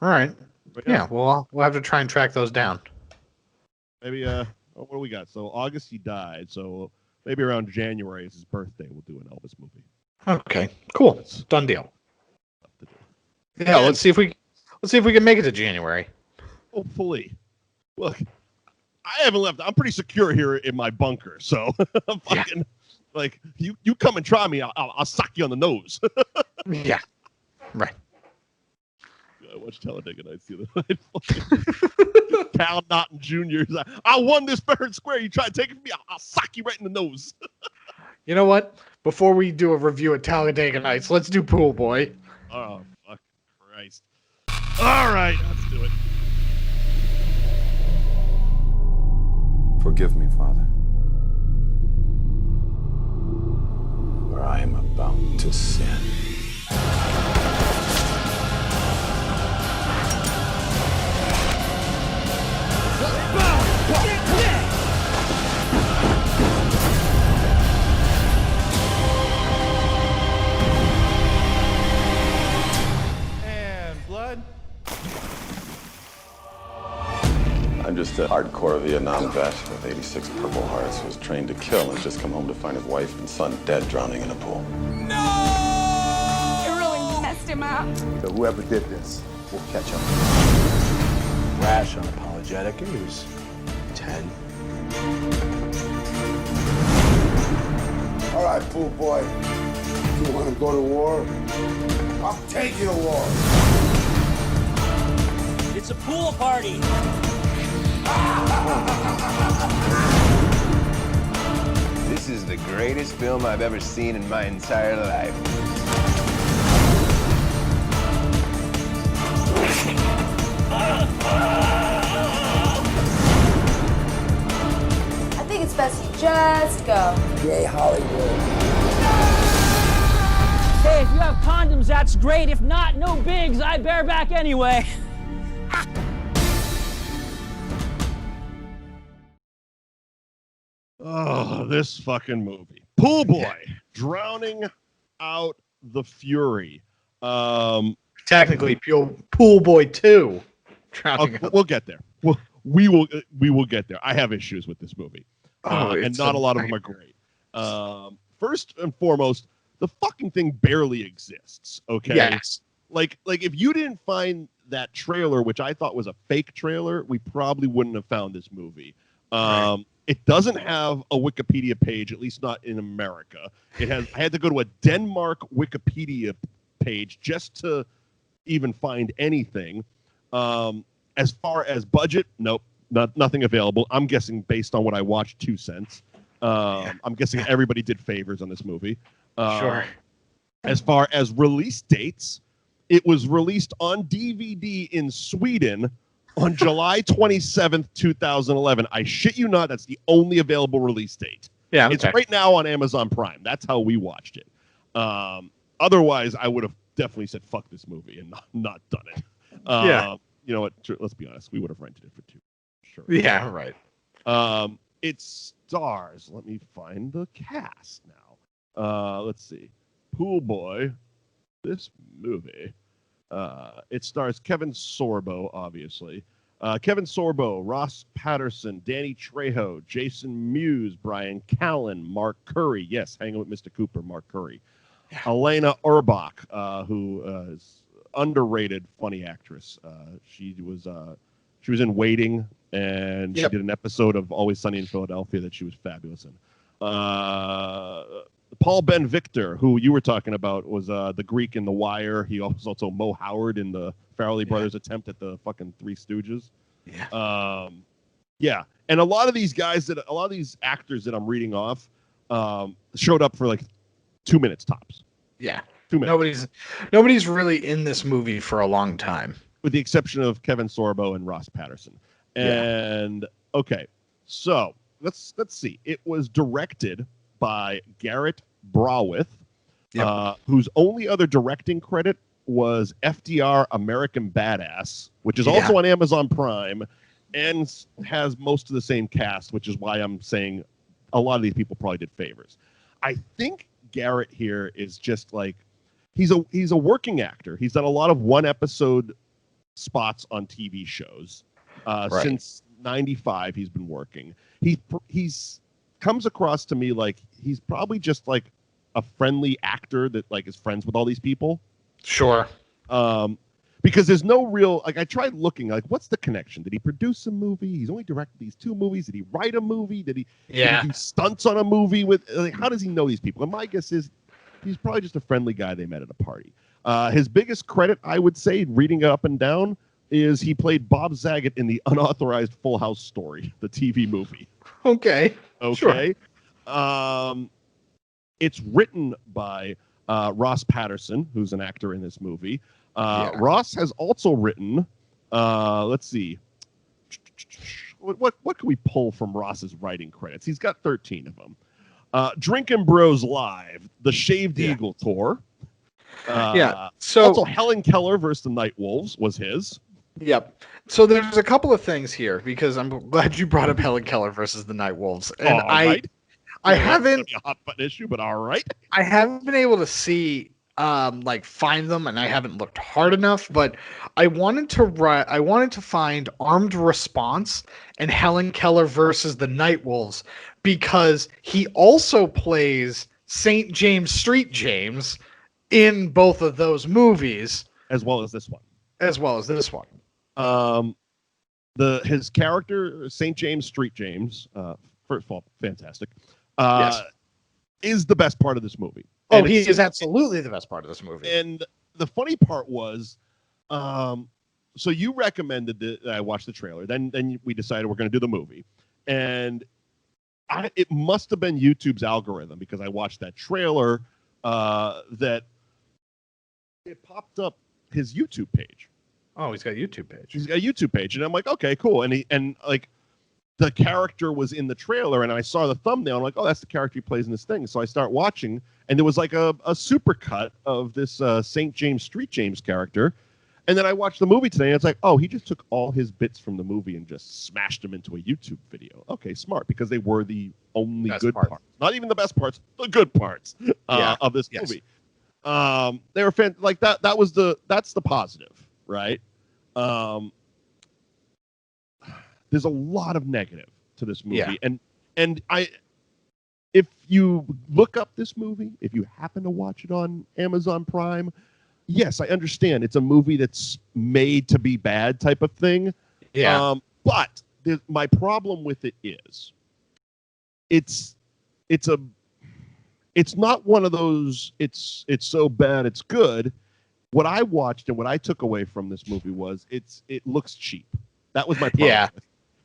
All right. But Yeah, well, we'll have to try and track those down. Maybe what do we got? So August he died, so maybe around January is his birthday. We'll do an Elvis movie. Okay, cool. Done deal. Yeah, let's see if we can make it to January. Hopefully. Look, I haven't left. I'm pretty secure here in my bunker, so I'm fucking like you come and try me, I'll suck you on the nose. Yeah. Right. I watched Talladega Nights the other night. Cal Naughton Jr. He's like, I won this fair and square. You try to take it from me, I'll sock you right in the nose. You know what? Before we do a review of Talladega Nights, let's do Poolboy. Oh, fuck Christ. All right, let's do it. Forgive me, Father, for I am about to sin. And blood. I'm just a hardcore Vietnam vet with 86 Purple Hearts who was trained to kill and just come home to find his wife and son dead drowning in a pool. You really messed him up. So whoever did this will catch up. Rash, unapologetic, and he was 10. All right, pool boy. You want to go to war? I'll take you to war. It's a pool party. This is the greatest film I've ever seen in my entire life. I think it's best you just go. Yay, Hollywood. Hey, if you have condoms, that's great. If not, no bigs. I bareback anyway. Oh, this fucking movie. Poolboy, Drowning Out the Fury. Technically, Poolboy 2. We'll get there. We will get there. I have issues with this movie. And not a lot of them are great. First and foremost, the fucking thing barely exists. Okay. Yes. Like if you didn't find that trailer, which I thought was a fake trailer, we probably wouldn't have found this movie. Right. It doesn't have a Wikipedia page, at least not in America. I had to go to a Denmark Wikipedia page just to even find anything. As far as budget, nope, nothing available. I'm guessing based on what I watched, 2 cents. I'm guessing everybody did favors on this movie. Sure. As far as release dates, it was released on DVD in Sweden on July 27th, 2011. I shit you not, that's the only available release date. Yeah, It's okay. right now on Amazon Prime. That's how we watched it. Otherwise, I would have definitely said fuck this movie and not done it. Yeah. You know what? Let's be honest. We would have rented it for $2. Sure. Yeah, right. It stars. Let me find the cast now. Let's see. Poolboy. This movie. It stars Kevin Sorbo, obviously. Kevin Sorbo, Ross Patterson, Danny Trejo, Jason Mewes, Bryan Callen, Mark Curry. Yes, hanging with Mr. Cooper, Mark Curry. Yeah. Alanna Ubach, who is underrated funny actress. She was in Waiting, and she did an episode of Always Sunny in Philadelphia that she was fabulous in. Paul Ben Victor, who you were talking about, was the Greek in The Wire. He was also Mo Howard in the Farrelly Brothers attempt at the fucking Three Stooges. Yeah. And a lot of these actors that I'm reading off showed up for like 2 minutes tops. Yeah. 2 minutes. Nobody's really in this movie for a long time. With the exception of Kevin Sorbo and Ross Patterson. And okay, so let's see. It was directed by Garrett Brawith, whose only other directing credit was FDR American Badass, which is also on Amazon Prime and has most of the same cast, which is why I'm saying a lot of these people probably did favors. I think Garrett here is just like he's a working actor. He's done a lot of one episode spots on TV shows since '95. He's been working. He's comes across to me like he's probably just like a friendly actor that like is friends with all these people. Sure. Because there's no real, like, I tried looking, like, what's the connection? Did he produce a movie? He's only directed these 2 movies. Did he write a movie? Did he do stunts on a movie with, like, how does he know these people? And my guess is he's probably just a friendly guy they met at a party. His biggest credit, I would say, reading it up and down, is he played Bob Saget in the unauthorized Full House Story, the TV movie. Okay. Sure. It's written by Ross Patterson, who's an actor in this movie. Ross has also written, let's see, what can we pull from Ross's writing credits? He's got 13 of them. Drinkin' Bros Live, the Shaved Eagle Tour. So also Helen Keller versus the Night Wolves was his. Yep. So there's a couple of things here because I'm glad you brought up Helen Keller versus the Night Wolves, and I haven't a hot button issue, but all right. I haven't been able to see find them, and I haven't looked hard enough, but I wanted to find Armed Response and Helen Keller versus the Night Wolves because he also plays St. James Street James in both of those movies, as well as this one. His character, St. James Street James, first of all, fantastic. Is the best part of this movie. Oh, he is absolutely the best part of this movie. And the funny part was, so you recommended that I watch the trailer. Then we decided we're going to do the movie. And it must have been YouTube's algorithm because I watched that trailer that it popped up his YouTube page. Oh, he's got a YouTube page. He's got a YouTube page. And I'm like, okay, cool. And the character was in the trailer, and I saw the thumbnail. I'm like, oh, that's the character he plays in this thing. So I start watching, and there was like a super cut of this St. James Street James character. And then I watched the movie today, and it's like, oh, he just took all his bits from the movie and just smashed them into a YouTube video. Okay, smart, because they were the only best good parts. Not even the best parts, the good parts of this movie. They were like that. That's the positive, right? There's a lot of negative to this movie, and if you look up this movie, if you happen to watch it on Amazon Prime, yes, I understand it's a movie that's made to be bad type of thing. But my problem with it is, it's not one of those. It's so bad it's good. What I watched and what I took away from this movie was it looks cheap. That was my problem. Yeah.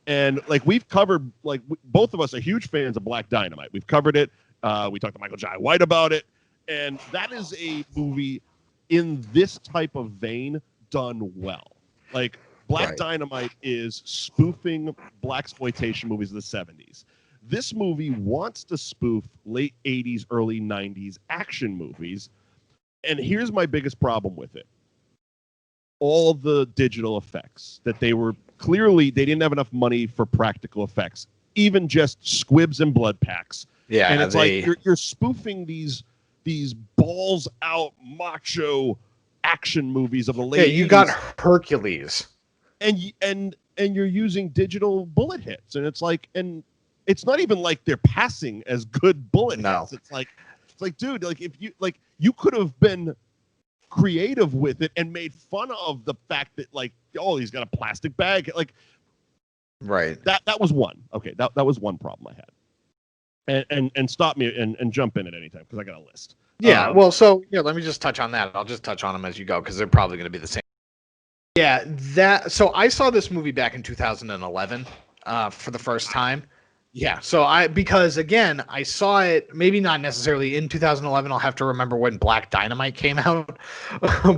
And like we've covered, like both of us are huge fans of Black Dynamite. We've covered it. We talked to Michael Jai White about it, and that is a movie in this type of vein done well. Like Black Dynamite is spoofing blaxploitation movies of the 70s. This movie wants to spoof late 80s, early 90s action movies. And here's my biggest problem with it. All the digital effects that they didn't have enough money for practical effects, even just squibs and blood packs. Yeah, and it's like you're spoofing these balls out macho action movies of the late 80s. You got Hercules. And you're using digital bullet hits, and it's like, and it's not even like they're passing as good bullet hits. It's like, dude, like if you could have been creative with it and made fun of the fact that like, oh, he's got a plastic bag, like, right. That was one. Okay, that was one problem I had. And stop me and jump in at any time because I got a list. Yeah. Well, so let me just touch on that. I'll just touch on them as you go because they're probably going to be the same. Yeah. So I saw this movie back in 2011 for the first time. Yeah. So because again, I saw it maybe not necessarily in 2011. I'll have to remember when Black Dynamite came out,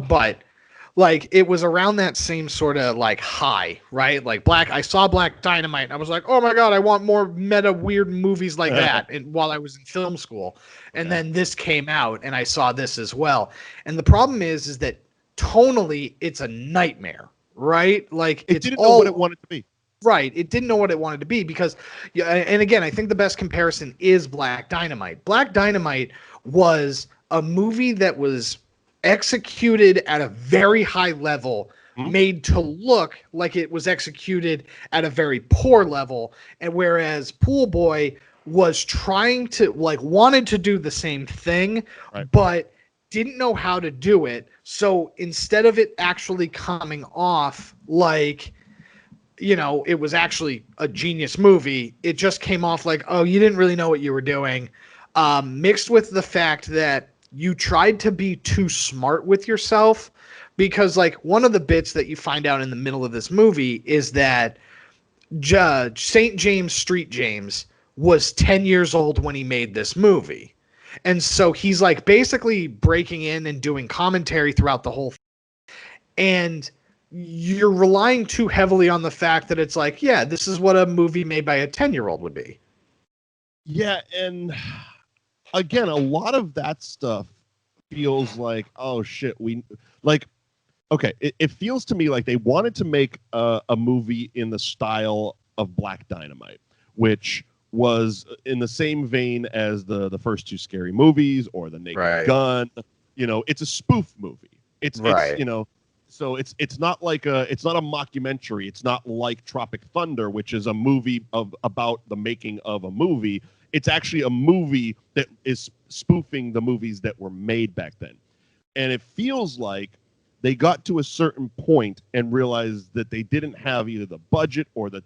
but like it was around that same sort of like high, right? Like I saw Black Dynamite and I was like, oh my God, I want more meta weird movies like that. And while I was in film school, and then this came out and I saw this as well. And the problem is that tonally it's a nightmare, right? Like it didn't know what it wanted to be. Right. It didn't know what it wanted to be because, and again, I think the best comparison is Black Dynamite. Black Dynamite was a movie that was executed at a very high level, made to look like it was executed at a very poor level. And whereas Poolboy was trying to, wanted to do the same thing, but didn't know how to do it. So instead of it actually coming off like, it was actually a genius movie, it just came off like, oh, you didn't really know what you were doing. Mixed with the fact that you tried to be too smart with yourself, because like one of the bits that you find out in the middle of this movie is that Judge St. James Street James was 10 years old when he made this movie. And so he's like basically breaking in and doing commentary throughout the whole thing. And you're relying too heavily on the fact that it's like, yeah, this is what a movie made by a 10-year-old would be. Yeah, and again, a lot of that stuff feels like, oh shit, it feels to me like they wanted to make a movie in the style of Black Dynamite, which was in the same vein as the first two Scary Movies or the Naked Gun. It's a spoof movie. It's so it's not it's not a mockumentary. It's not like Tropic Thunder, which is a movie about the making of a movie. It's actually a movie that is spoofing the movies that were made back then. And it feels like they got to a certain point and realized that they didn't have either the budget or the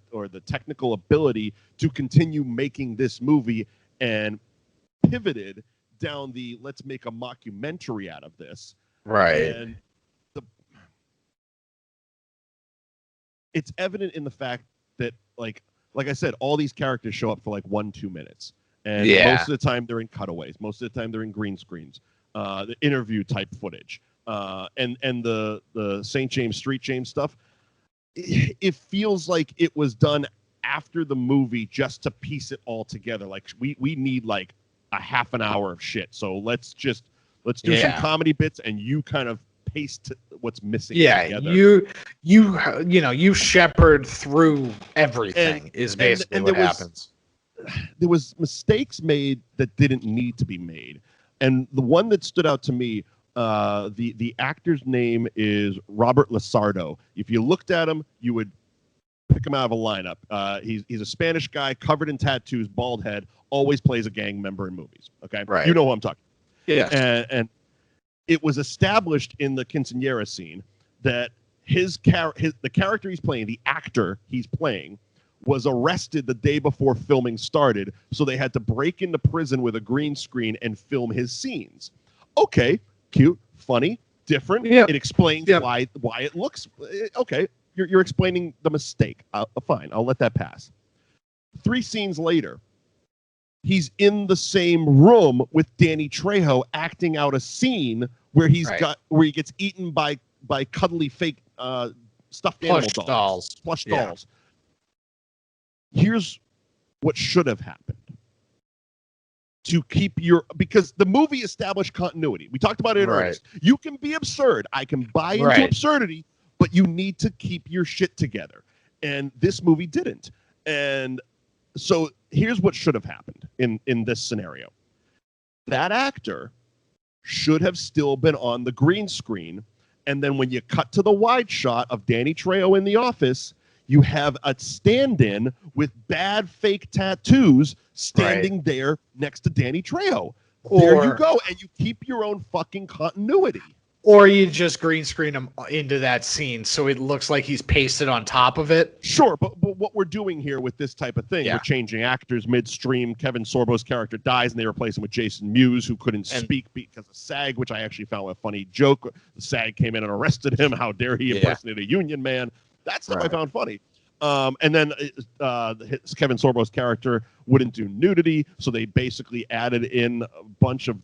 technical ability to continue making this movie, and pivoted down the let's make a mockumentary out of this. Right. And it's evident in the fact that like I said, all these characters show up for like 1-2 minutes. And most of the time they're in cutaways. Most of the time they're in green screens, the interview type footage. And the St. James Street James stuff, it feels like it was done after the movie just to piece it all together. Like we need like a half an hour of shit. So let's do some comedy bits and you kind of paste what's missing. Yeah, together. you shepherd through everything is basically what happens. There was mistakes made that didn't need to be made. And the one that stood out to me, the actor's name is Robert LaSardo. If you looked at him, you would pick him out of a lineup. He's a Spanish guy, covered in tattoos, bald head, always plays a gang member in movies. Okay, right. You know who I'm talking. Yeah. And it was established in the quinceañera scene that the character he's playing, the actor he's playing, was arrested the day before filming started, so they had to break into prison with a green screen and film his scenes. Okay, cute, funny, different. Yep. It explains why it looks okay. You're explaining the mistake. Fine, I'll let that pass. 3 scenes later, he's in the same room with Danny Trejo acting out a scene where where he gets eaten by cuddly fake stuffed animal dolls. Plush dolls. Here's what should have happened to keep because the movie established continuity. We talked about it earlier. You can be absurd. I can buy into absurdity, but you need to keep your shit together. And this movie didn't. And so here's what should have happened in this scenario. That actor should have still been on the green screen. And then when you cut to the wide shot of Danny Trejo in the office, you have a stand-in with bad fake tattoos standing there next to Danny Trejo. There you go. And you keep your own fucking continuity. Or you just green screen him into that scene so it looks like he's pasted on top of it. Sure, but what we're doing here with this type of thing, we're changing actors midstream. Kevin Sorbo's character dies, and they replace him with Jason Mewes, who couldn't speak because of SAG, which I actually found a funny joke. The SAG came in and arrested him. How dare he impersonate a union man? That stuff I found funny. And then Kevin Sorbo's character wouldn't do nudity, so they basically added in a bunch of,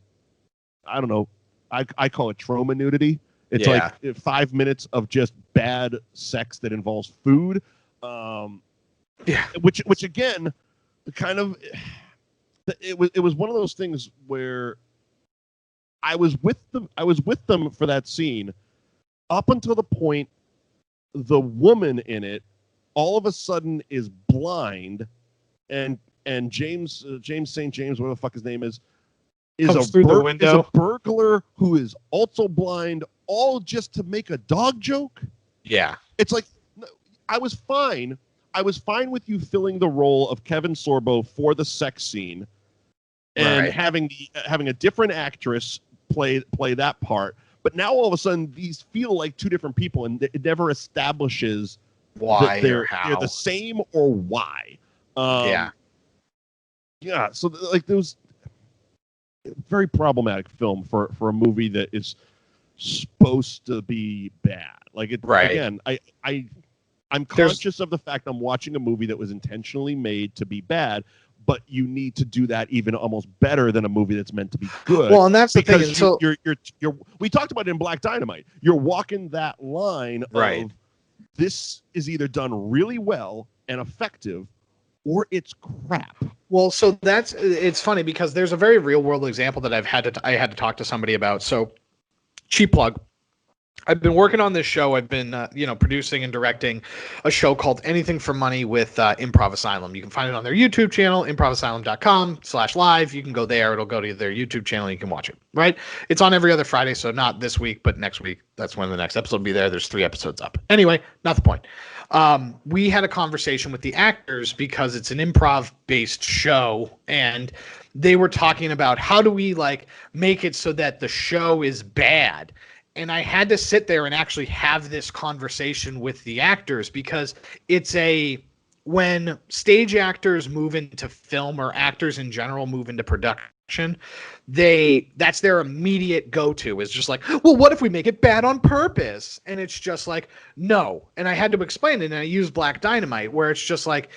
I don't know, I call it trauma nudity. It's like 5 minutes of just bad sex that involves food. Which again, kind of, it was one of those things where I was with them for that scene up until the point the woman in it all of a sudden is blind, and James St. James, whatever the fuck his name is a burglar who is also blind, all just to make a dog joke. Yeah. It's like, I was fine with you filling the role of Kevin Sorbo for the sex scene and having a different actress play that part. But now all of a sudden these feel like two different people, and it never establishes why they're the same or why. So like those very problematic film for a movie that is supposed to be bad. Like it again, I'm conscious of the fact I'm watching a movie that was intentionally made to be bad, but you need to do that even almost better than a movie that's meant to be good. Well, and that's the thing. So you're we talked about it in Black Dynamite. You're walking that line of this is either done really well and effective, or it's crap. Well, so it's funny because there's a very real world example that I had to talk to somebody about. So, cheap plug. I've been working on this show. I've been, producing and directing a show called Anything for Money with Improv Asylum. You can find it on their YouTube channel, improvasylum.com/live. You can go there. It'll go to their YouTube channel. You can watch it, right? It's on every other Friday, so not this week, but next week. That's when the next episode will be there. There's 3 episodes up. Anyway, not the point. We had a conversation with the actors because it's an improv-based show, and they were talking about how do we make it so that the show is bad. And I had to sit there and actually have this conversation with the actors because when stage actors move into film, or actors in general move into production, that's their immediate go-to is just like, well, what if we make it bad on purpose? And it's just like, no. And I had to explain it, and I used Black Dynamite, where it's just like,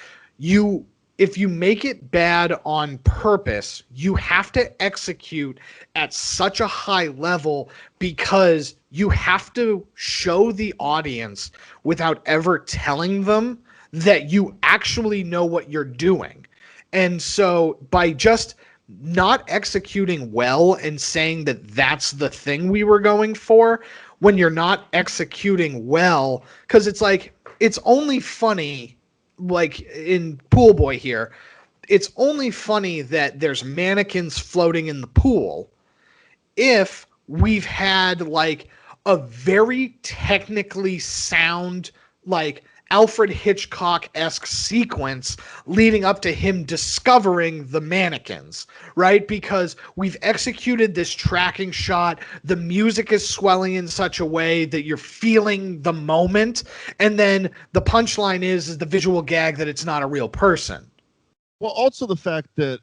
if you make it bad on purpose, you have to execute at such a high level because you have to show the audience without ever telling them that you actually know what you're doing. And so by just not executing well and saying that that's the thing we were going for, when you're not executing well, because it's like, it's only funny, like in Poolboy here, it's only funny that there's mannequins floating in the pool if we've had a very technically sound, Alfred Hitchcock-esque sequence leading up to him discovering the mannequins, right? Because we've executed this tracking shot, the music is swelling in such a way that you're feeling the moment, and then the punchline is the visual gag that it's not a real person. Well, also the fact that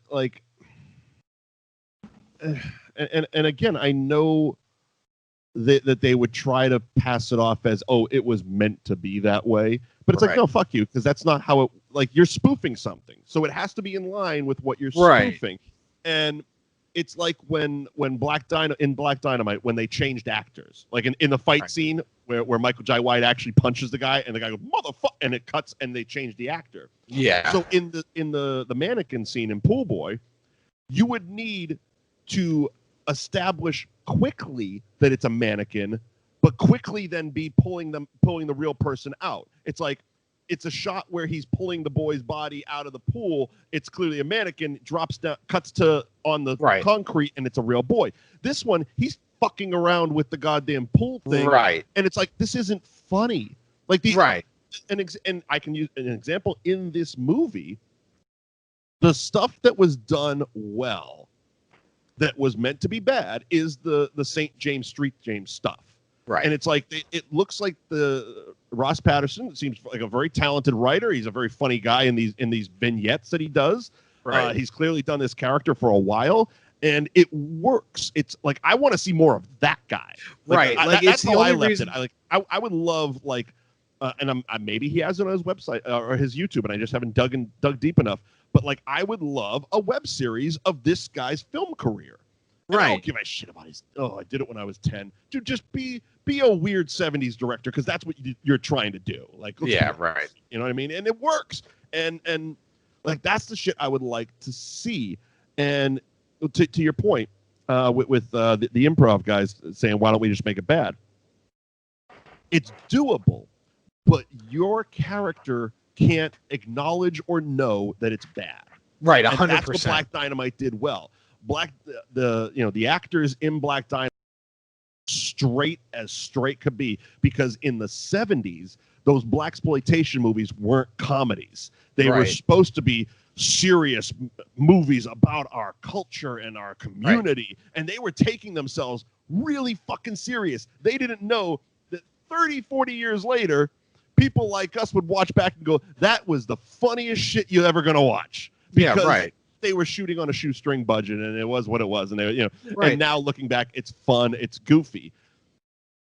and again, I know that they would try to pass it off as, oh, it was meant to be that way. But it's like, no, fuck you, because that's not how it, you're spoofing something. So it has to be in line with what you're spoofing. And it's like when Black Dynamite when they changed actors, like in the fight scene where Michael Jai White actually punches the guy and the guy goes motherfucker, and it cuts and they change the actor. Yeah. So in the mannequin scene in Poolboy, you would need to establish quickly that it's a mannequin, but quickly then be pulling the real person out. It's like it's a shot where he's pulling the boy's body out of the pool. It's clearly a mannequin, drops down, cuts to on the concrete, and it's a real boy. This one, he's fucking around with the goddamn pool thing. Right. And it's like, this isn't funny. Like and I can use an example in this movie. The stuff that was done well, that was meant to be bad, is the St. James Street James stuff. Right. And it's like, it looks like the Ross Patterson seems like a very talented writer. He's a very funny guy in these vignettes that he does. Right. He's clearly done this character for a while, and it works. It's like, I want to see more of that guy. Like, right. That's how I left it. I would love, like, and maybe he has it on his website or his YouTube, and I just haven't dug deep enough. But like, I would love a web series of this guy's film career. And I don't give a shit about I did it when I was 10. Dude, just be a weird 70s director, because that's what you're trying to do. Like, right. You know what I mean? And it works. And like, that's the shit I would like to see. And to your point, with the improv guys saying, why don't we just make it bad? It's doable, but your character can't acknowledge or know that it's bad. Right, 100%. And that's what Black Dynamite did well. The actors in Black Dynamite, straight as straight could be, because in the 70s, those blaxploitation movies weren't comedies. They were supposed to be serious movies about our culture and our community, and they were taking themselves really fucking serious. They didn't know that 30, 40 years later, people like us would watch back and go, that was the funniest shit you're ever going to watch. Because they were shooting on a shoestring budget, and it was what it was. And they, and now looking back, it's fun, it's goofy.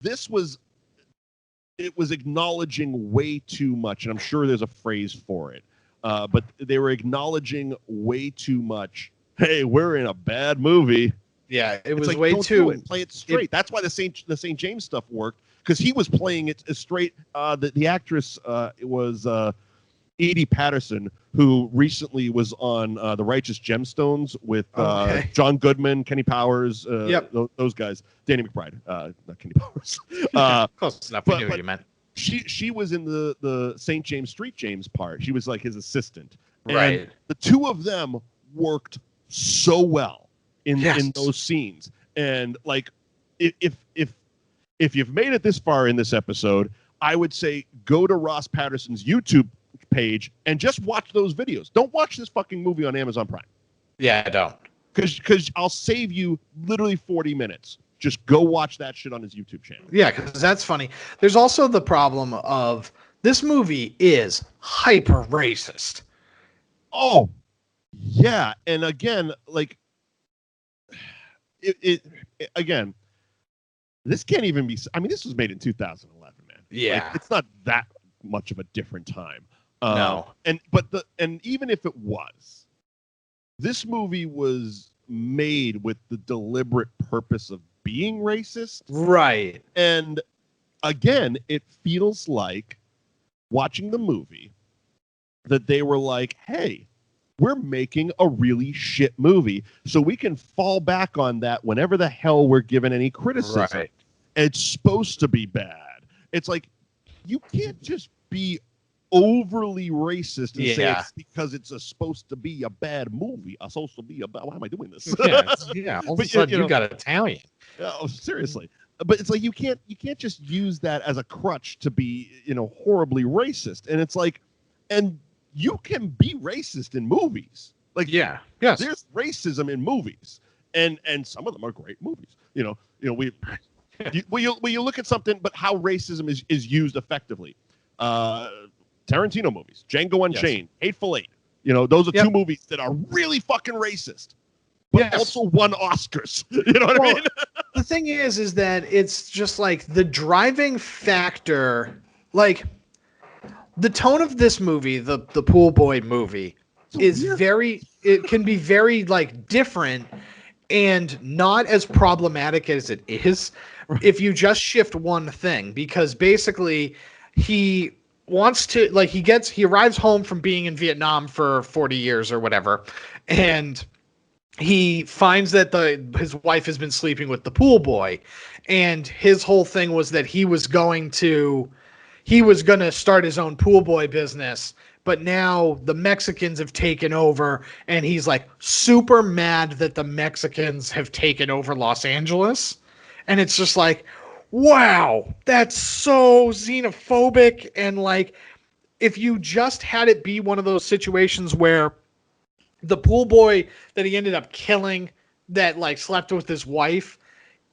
It was acknowledging way too much, and I'm sure there's a phrase for it. But they were acknowledging way too much. Hey, we're in a bad movie. Yeah, it was like, way don't too. Do it. Play it straight. That's why the St. James stuff worked, because he was playing it as straight. The actress it was Edi Patterson, who recently was on The Righteous Gemstones with John Goodman, Kenny Powers, those guys, Danny McBride, not Kenny Powers. Close enough. We knew what you meant. She was in the St. James Street James part. She was like his assistant. Right. And the two of them worked so well in those scenes. And like, if you've made it this far in this episode, I would say go to Ross Patterson's YouTube page and just watch those videos. Don't watch this fucking movie on Amazon Prime. Yeah, don't. Because I'll save you literally 40 minutes. Just go watch that shit on his YouTube channel. Yeah, because that's funny. There's also the problem of this movie is hyper racist. Oh, yeah. And again, like, again, this can't even be. I mean, this was made in 2011, man. Yeah. Like, it's not that much of a different time. No. And even if it was, this movie was made with the deliberate purpose of being racist. Right. And again, it feels like watching the movie that they were like, hey, we're making a really shit movie, so we can fall back on that whenever the hell we're given any criticism. Right. It's supposed to be bad. It's like, you can't just be overly racist and say it's because it's supposed to be a bad movie. It's supposed to be about, why am I doing this? All of a sudden you got Italian. Oh, seriously. But it's like, you can't just use that as a crutch to be, horribly racist. And it's like, and you can be racist in movies. Like, yes, there's racism in movies, and some of them are great movies. You look at something, but how racism is used effectively. Tarantino movies, Django Unchained, Hateful Eight. Those are two movies that are really fucking racist, but also won Oscars. You know what I mean? The thing is that it's just like the driving factor, like the tone of this movie, the Poolboy movie, is very. It can be very like different. and not as problematic as it is if you just shift one thing, because basically he wants to, like, he arrives home from being in Vietnam for 40 years or whatever, and he finds that his wife has been sleeping with the pool boy, and his whole thing was that he was going to start his own pool boy business, but now the Mexicans have taken over, and he's like super mad that the Mexicans have taken over Los Angeles. And it's just like, wow, that's so xenophobic. And like, if you just had it be one of those situations where the pool boy that he ended up killing, that like slept with his wife,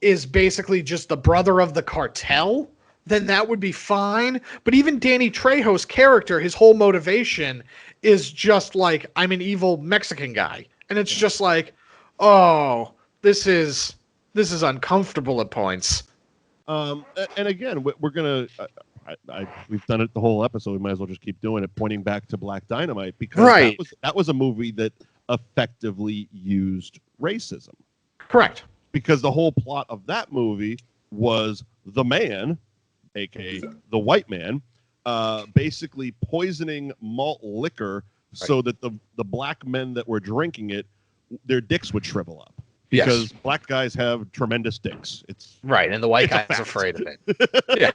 is basically just the brother of the cartel, then that would be fine. But even Danny Trejo's character, his whole motivation is just like, I'm an evil Mexican guy. And it's just like, oh, this is uncomfortable at points. And again, we're gonna. We've done it the whole episode. We might as well just keep doing it, pointing back to Black Dynamite, because that was a movie that effectively used racism. Correct. Because the whole plot of that movie was the man, aka the white man, basically poisoning malt liquor so that the black men that were drinking it, their dicks would shrivel up. Because black guys have tremendous dicks. It's right, and the white guy's afraid of it. Yeah,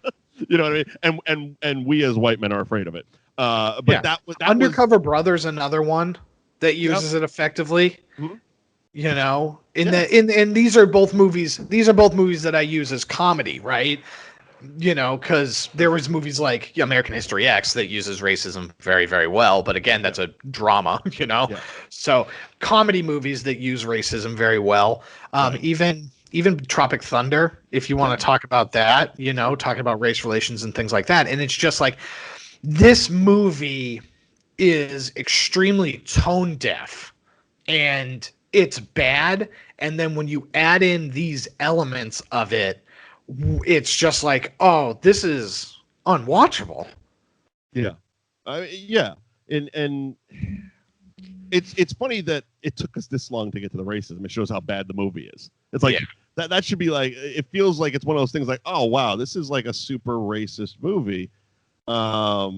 you know what I mean. And we as white men are afraid of it. But that Undercover Brother's another one that uses it effectively. Mm-hmm. You know, and these are both movies. These are both movies that I use as comedy, right? You know, because there was movies like American History X that uses racism very, very well. But again, that's a drama, you know. Yeah. So comedy movies that use racism very well. Even Tropic Thunder, if you want to talk about that, you know, talking about race relations and things like that. And it's just like, this movie is extremely tone deaf, and it's bad. And then when you add in these elements of it, it's just like, oh, this is unwatchable. Yeah. And it's funny that it took us this long to get to the racism. It shows how bad the movie is. It's like that should be like, it feels like it's one of those things like, oh wow, this is like a super racist movie. But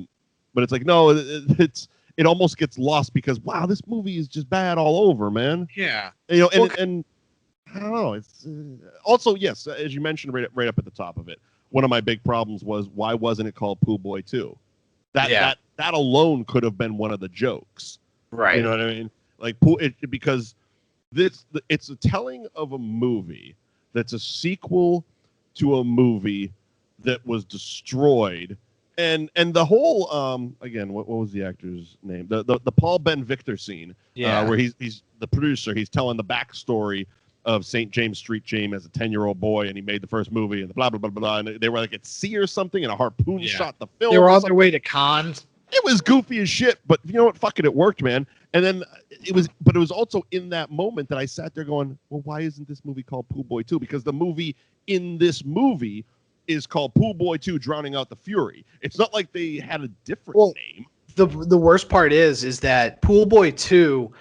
it's like, no, it almost gets lost because wow, this movie is just bad all over, man. Yeah. You know, and I don't know. It's also, yes, as you mentioned right up at the top of it, one of my big problems was, why wasn't it called Poolboy 2? That alone could have been one of the jokes. Right. You know what I mean? Like, because it's a telling of a movie that's a sequel to a movie that was destroyed. And the whole again, what was the actor's name? The Paul Ben Victor scene, where he's the producer. He's telling the backstory of St. James Street James as a 10-year-old boy, and he made the first movie, and blah blah blah blah. And they were like at sea or something, and a harpoon shot the film. They were on their way to Cannes. It was goofy as shit, but you know what? Fuck it worked, man. And then it was also in that moment that I sat there going, well, why isn't this movie called Poolboy 2? Because the movie in this movie is called Poolboy 2 Drowning Out the Fury. It's not like they had a different name. The worst part is that Poolboy 2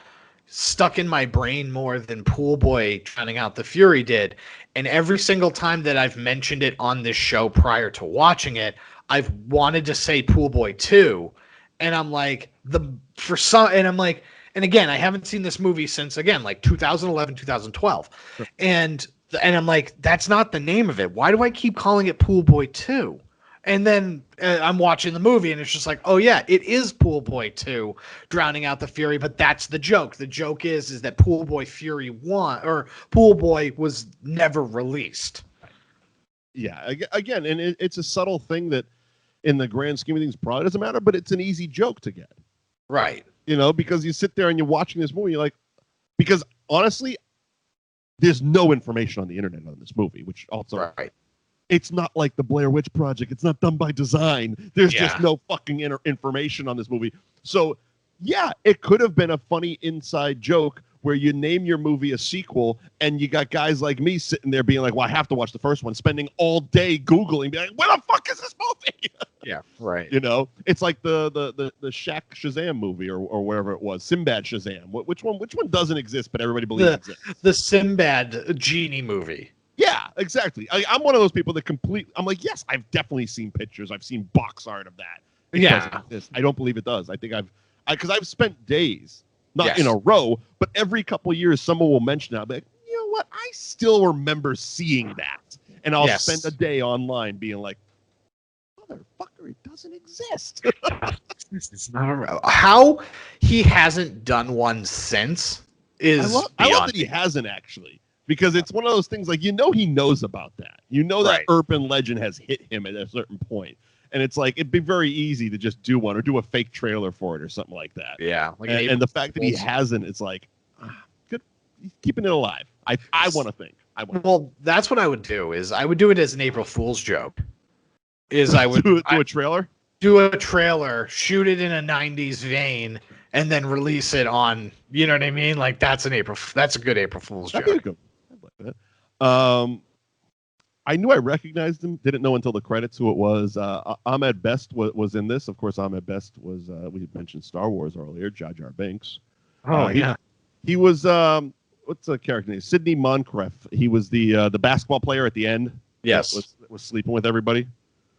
stuck in my brain more than Poolboy Drowning Out the Fury did. And every single time that I've mentioned it on this show prior to watching it, I've wanted to say Poolboy 2. And I'm like, and again, I haven't seen this movie since, again, like 2011, 2012. Sure. And I'm like, that's not the name of it. Why do I keep calling it Poolboy 2? And then I'm watching the movie, and it's just like, oh yeah, it is Poolboy 2 Drowning Out the Fury, but that's the joke. The joke is that Poolboy Fury 1 or Poolboy was never released. Yeah, again, and it's a subtle thing that in the grand scheme of things probably doesn't matter, but it's an easy joke to get. Right. You know, because you sit there and you're watching this movie, you're like, because honestly, there's no information on the internet on this movie, which also, it's not like the Blair Witch Project. It's not done by design. There's just no fucking information on this movie. So, yeah, it could have been a funny inside joke where you name your movie a sequel and you got guys like me sitting there being like, well, I have to watch the first one, spending all day Googling, being like, where the fuck is this movie? Yeah, Right. You know, it's like the Shaq Shazam movie or wherever it was, Sinbad Shazam. Which one doesn't exist, but everybody believes it exists? The Sinbad genie movie. Yeah, exactly. I'm one of those people that I'm like, yes, I've definitely seen pictures. I've seen box art of that. Yeah. I don't believe it does. I think because I've spent days, not in a row, but every couple of years, someone will mention it. I'll be like, you know what? I still remember seeing that. And I'll spend a day online being like, motherfucker, it doesn't exist. It's not how he hasn't done one since is I love that he hasn't actually. Because it's one of those things like, he knows about that. That urban legend has hit him at a certain point. And it's like, it'd be very easy to just do one or do a fake trailer for it or something like that. Yeah. Like and the fact that he hasn't, it's like, good. He's keeping it alive. I want to think. Well, that's what I would do is I would do it as an April Fool's joke. I would do a trailer? Do a trailer, shoot it in a 90s vein, and then release it on, you know what I mean? Like that's a good April Fool's joke. I knew I recognized him. Didn't know until the credits who it was. Ahmed Best was in this. Of course, Ahmed Best was. We mentioned Star Wars earlier. Jar Jar Binks. Oh yeah. He was. What's the character name? Sidney Moncrief. He was the basketball player at the end. Yes. Was sleeping with everybody.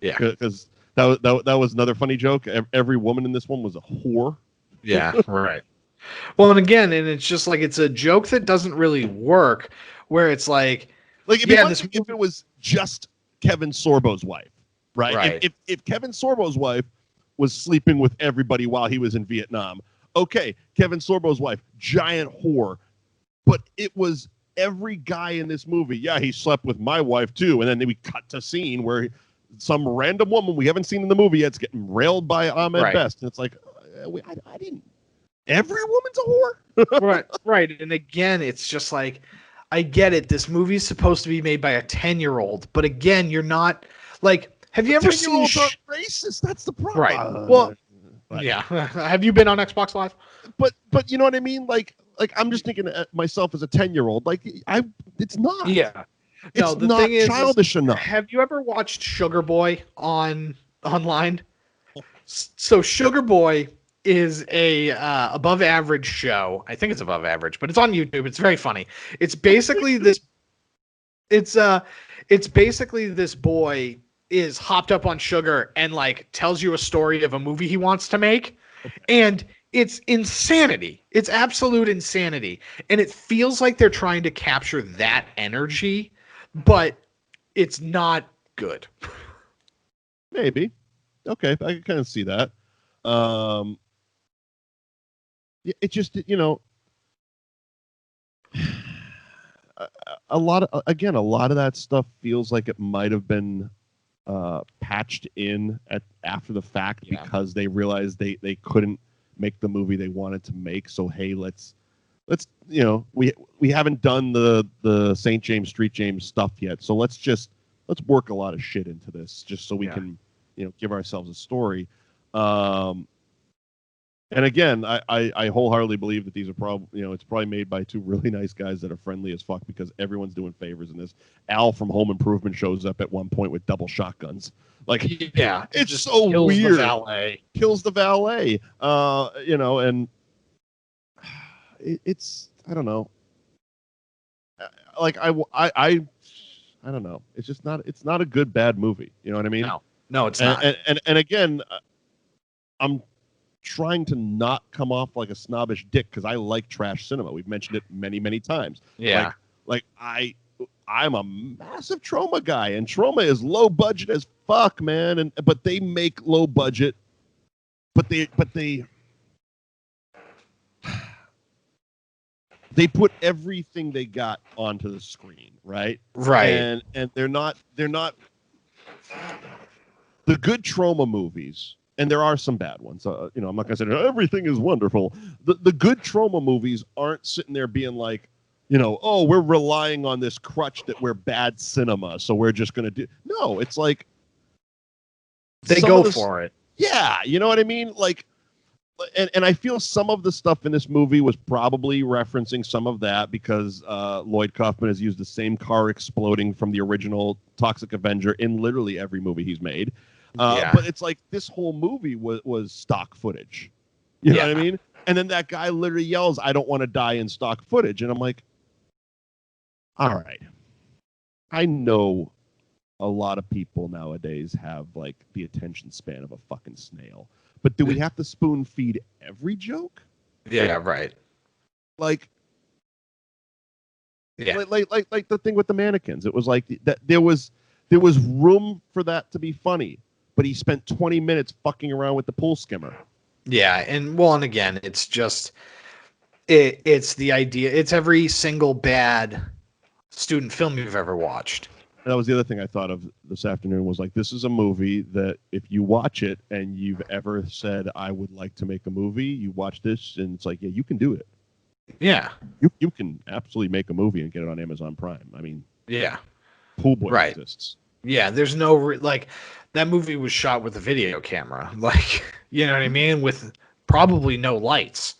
Yeah. Because that was another funny joke. Every woman in this one was a whore. Yeah. Right. Well, and it's just like it's a joke that doesn't really work. Where it's like if it was just Kevin Sorbo's wife, right? If Kevin Sorbo's wife was sleeping with everybody while he was in Vietnam, okay, Kevin Sorbo's wife, giant whore, but it was every guy in this movie. Yeah, he slept with my wife too, and then we cut to scene where some random woman we haven't seen in the movie yet's getting railed by Ahmed Best, and it's like, I didn't. Every woman's a whore. right. And again, it's just like, I get it. This movie is supposed to be made by a 10-year-old, but again, you're not like. Have you ever seen? Racist. That's the problem. Right. Well, yeah. Have you been on Xbox Live? But you know what I mean? Like I'm just thinking myself as a 10-year-old. Like it's not. Yeah. No, the thing is childish enough. Have you ever watched Sugar Boy online? So Sugar Boy is a above average show. I think it's above average, but it's on YouTube. It's very funny. It's basically this. It's basically this boy is hopped up on sugar and like tells you a story of a movie he wants to make, and it's insanity. It's absolute insanity, and it feels like they're trying to capture that energy, but it's not good. Maybe. Okay, I can kind of see that. It just, a lot of that stuff feels like it might have been patched in after the fact because they realized they couldn't make the movie they wanted to make. So hey, let's we haven't done the St. James Street James stuff yet. So let's work a lot of shit into this just so we can give ourselves a story. And again, I wholeheartedly believe that these are probably, it's probably made by two really nice guys that are friendly as fuck because everyone's doing favors in this. Al from Home Improvement shows up at one point with double shotguns. Like, yeah, it's just so kills weird. The valet. Kills the valet. And it's, I don't know. Like, I don't know. It's just it's not a good, bad movie. You know what I mean? No, it's not. And again, I'm trying to not come off like a snobbish dick because I like trash cinema. We've mentioned it many, many times. Yeah. Like I'm a massive Trauma guy, and Trauma is low budget as fuck, man. But they make low budget, but they put everything they got onto the screen, right? Right. And they're not the good Trauma movies. And there are some bad ones. I'm not going to say everything is wonderful. The good Trauma movies aren't sitting there being like, we're relying on this crutch that we're bad cinema, so we're just going to do. No, it's like they go for it. Yeah, you know what I mean? Like, and I feel some of the stuff in this movie was probably referencing some of that because Lloyd Kaufman has used the same car exploding from the original Toxic Avenger in literally every movie he's made. But it's like this whole movie was stock footage. You know what I mean? And then that guy literally yells, "I don't want to die in stock footage," and I'm like, all right, I know a lot of people nowadays have like the attention span of a fucking snail, but do we have to spoon feed every joke? Yeah, right. Like the thing with the mannequins. It was like that there was room for that to be funny, but he spent 20 minutes fucking around with the pool skimmer. Yeah, and again, it's just it's the idea. It's every single bad student film you've ever watched. And that was the other thing I thought of this afternoon was like, this is a movie that if you watch it and you've ever said, I would like to make a movie, you watch this and it's like, yeah, you can do it. Yeah. You can absolutely make a movie and get it on Amazon Prime. I mean, yeah. Poolboy exists. Yeah, there's no that movie was shot with a video camera. Like, you know what I mean? With probably no lights.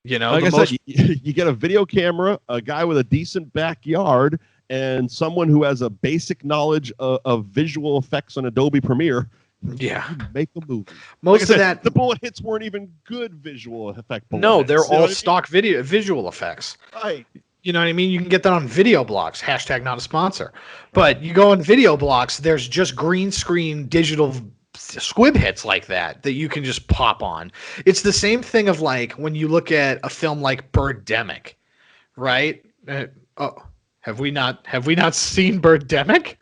You know, like I said, you get a video camera, a guy with a decent backyard, and someone who has a basic knowledge of visual effects on Adobe Premiere. Yeah, you make a movie. Most of that, the bullet hits weren't even good visual effect. No, they're all stock visual effects. Right. You know what I mean? You can get that on Video Blocks. # not a sponsor. But you go on Video Blocks, there's just green screen digital squib hits like that you can just pop on. It's the same thing of like when you look at a film like Birdemic, right? Have we not seen Birdemic?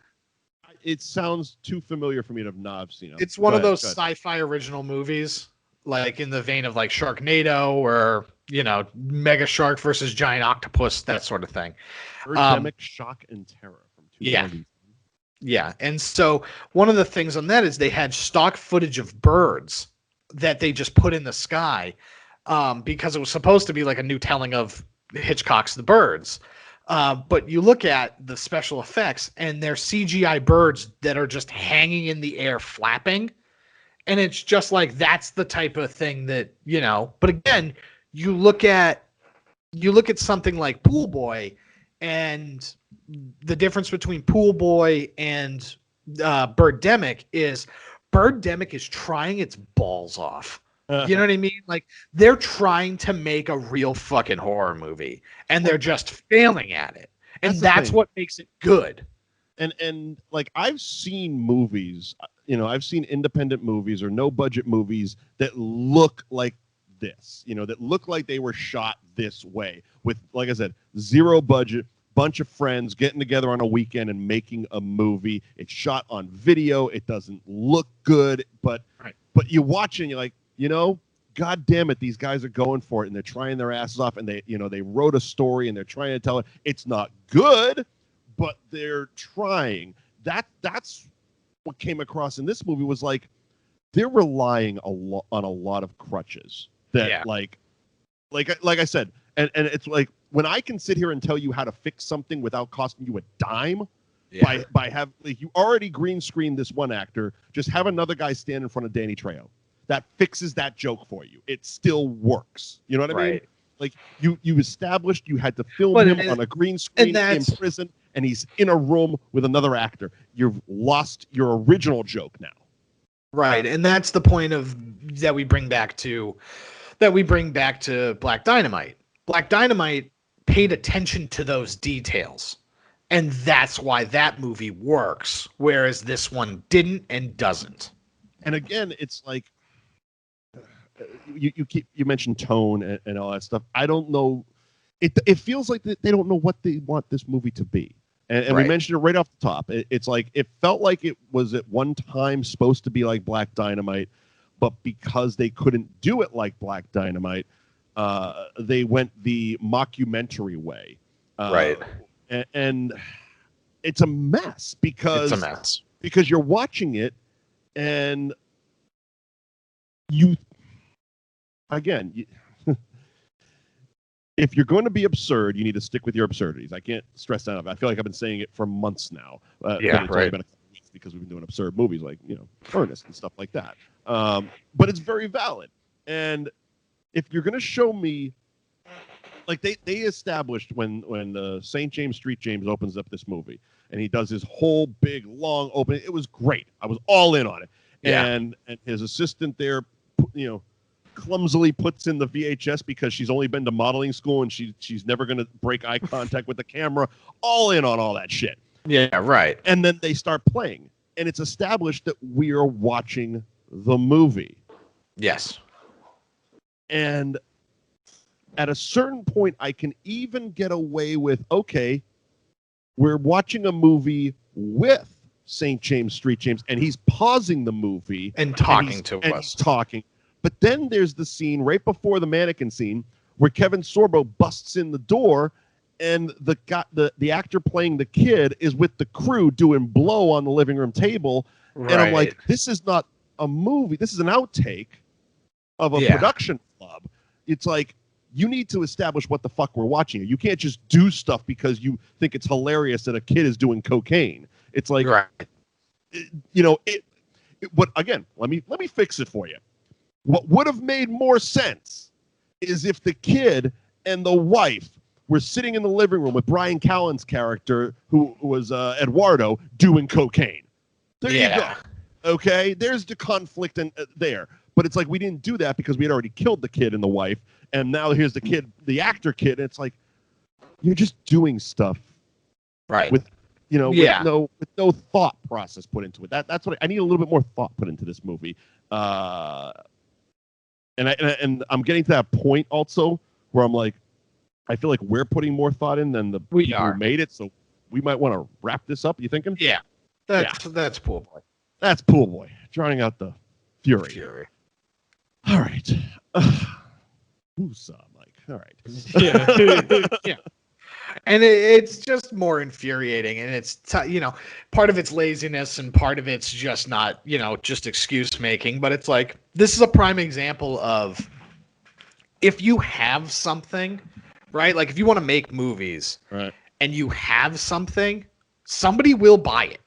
It sounds too familiar for me to not have seen it. It's one of those sci-fi original movies, like in the vein of like Sharknado or, you know, Mega Shark versus Giant Octopus, that sort of thing. Birdemic, Shock and Terror from 2000. Yeah. And so one of the things on that is they had stock footage of birds that they just put in the sky because it was supposed to be like a new telling of Hitchcock's The Birds. But you look at the special effects and they're CGI birds that are just hanging in the air flapping. And it's just like, that's the type of thing that, you know, but again, you look at something like Poolboy, and the difference between Poolboy and Birdemic is trying its balls off. You know what I mean? Like, they're trying to make a real fucking horror movie, and they're just failing at it. And that's what makes it good. And like, I've seen movies, you know, I've seen independent movies or no budget movies that look like this, you know, that look like they were shot this way with, like I said, zero budget, bunch of friends getting together on a weekend and making a movie. It's shot on video. It doesn't look good, but you watch it and you're like, you know, God damn it, these guys are going for it and they're trying their asses off, and they, you know, they wrote a story and they're trying to tell it. It's not good, but they're trying. That's what came across in this movie was like they're relying on a lot of crutches that like I said, and it's like when I can sit here and tell you how to fix something without costing you a dime by have like, you already green screened this one actor, just have another guy stand in front of Danny Trejo. That fixes that joke for you. It still works. You know what I mean? Like you established you had to film him on a green screen in prison, and he's in a room with another actor. You've lost your original joke now. Right, and that's the point of that we bring back to Black Dynamite. Black Dynamite paid attention to those details, and that's why that movie works, whereas this one didn't and doesn't. And again, it's like you mentioned tone and all that stuff. I don't know. It feels like they don't know what they want this movie to be. And we mentioned it right off the top. It's like it felt like it was at one time supposed to be like Black Dynamite, but because they couldn't do it like Black Dynamite, they went the mockumentary way. And it's a mess because you're watching it and you again. If you're going to be absurd, you need to stick with your absurdities. I can't stress that enough. I feel like I've been saying it for months now. But it's only been a couple weeks because we've been doing absurd movies like, you know, Ernest and stuff like that. But it's very valid. And if you're going to show me, like they established when St. James Street James opens up this movie, and he does his whole big long opening. It was great. I was all in on it. Yeah. And his assistant there, clumsily puts in the VHS because she's only been to modeling school and she's never going to break eye contact with the camera. All in on all that shit. Yeah, right. And then they start playing, and it's established that we are watching the movie. Yes. And at a certain point, I can even get away with, okay, we're watching a movie with St. James, Street James, and he's pausing the movie. And talking to us. He's talking. But then there's the scene right before the mannequin scene where Kevin Sorbo busts in the door, and the actor playing the kid is with the crew doing blow on the living room table. Right. And I'm like, this is not a movie. This is an outtake of a production club. It's like, you need to establish what the fuck we're watching. You can't just do stuff because you think it's hilarious that a kid is doing cocaine. It's like, but again, let me fix it for you. What would have made more sense is if the kid and the wife were sitting in the living room with Bryan Callen's character, who was Eduardo, doing cocaine. There you go. Okay, there's the conflict there. But it's like, we didn't do that because we had already killed the kid and the wife, and now here's the kid, the actor kid, and it's like, you're just doing stuff, right? With with no thought process put into it. That's what I need, a little bit more thought put into this movie. And I'm getting to that point also where I'm like, I feel like we're putting more thought in than the people who made it, so we might want to wrap this up. You thinking? Yeah, that's Poolboy. That's Poolboy, drowning out the fury. All right. Woosah, Mike. All right. Yeah. And it's just more infuriating, and it's part of it's laziness and part of it's just not just excuse making. But it's like, this is a prime example of, if you have something, right? Like, if you want to make movies, right, and you have something, somebody will buy it.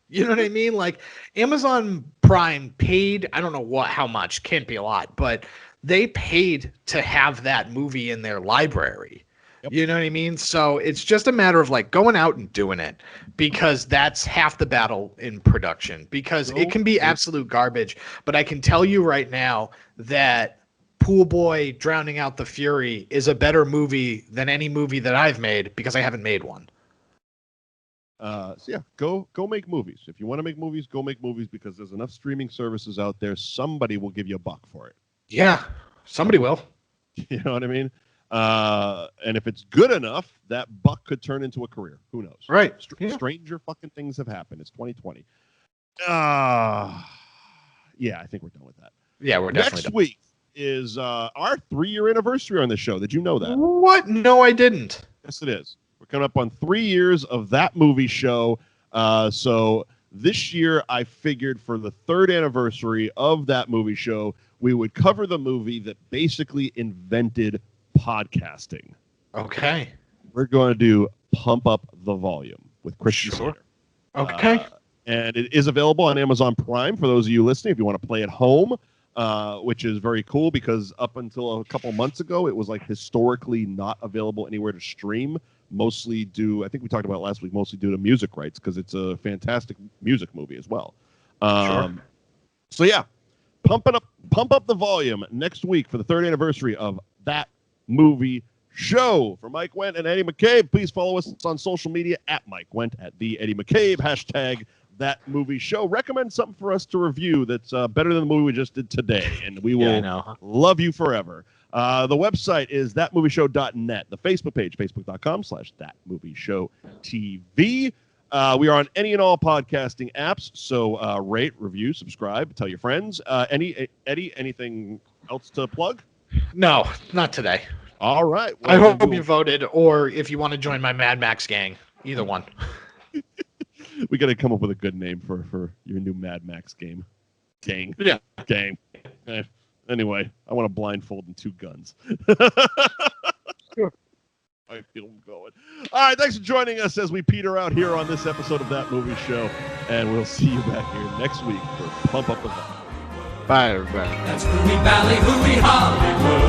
You know what I mean? Like, Amazon Prime paid, I don't know how much, can't be a lot, but they paid to have that movie in their library. Yep. You know what I mean? So it's just a matter of like going out and doing it, because that's half the battle in production, because it can be absolute garbage. But I can tell you right now that Poolboy Drowning Out the Fury is a better movie than any movie that I've made, because I haven't made one. So yeah, go make movies. If you want to make movies, go make movies, because there's enough streaming services out there. Somebody will give you a buck for it. Yeah, somebody will. You know what I mean? And if it's good enough, that buck could turn into a career. Who knows? Right. Stranger fucking things have happened. It's 2020. Yeah, I think we're done with that. Yeah, we're definitely Next done. week is our 3-year anniversary on the show. Did you know that? What? No, I didn't. Yes, it is. We're coming up on 3 years of that movie show. So this year, I figured for the 3rd anniversary of that movie show, we would cover the movie that basically invented podcasting. Okay. We're going to do Pump Up the Volume with Christian Slater. Okay. And it is available on Amazon Prime for those of you listening if you want to play at home, which is very cool, because up until a couple months ago, it was like historically not available anywhere to stream, mostly due, I think we talked about it last week, mostly due to music rights, because it's a fantastic music movie as well. So yeah, pump up the volume next week for the 3rd anniversary of that movie show. For Mike Wendt and Eddie McCabe, please follow us on social media at Mike Wendt, at the Eddie McCabe, hashtag that movie show. Recommend something for us to review that's better than the movie we just did today, and we will love you forever. The website is thatmovieshow.net. The Facebook page, facebook.com/thatmovieshowtv. We are on any and all podcasting apps, so rate, review, subscribe, tell your friends. Eddie, anything else to plug? No, not today. All right. Well, I hope you voted, or if you want to join my Mad Max gang, either one. We got to come up with a good name for your new Mad Max game. Gang. Yeah. Gang. Anyway, I want to blindfold and 2 guns. I feel them going. All right, thanks for joining us as we peter out here on this episode of That Movie Show, and we'll see you back here next week for Pump Up the Volume. Bye, everybody. That's Hooey Valley, Hooey Hollywood.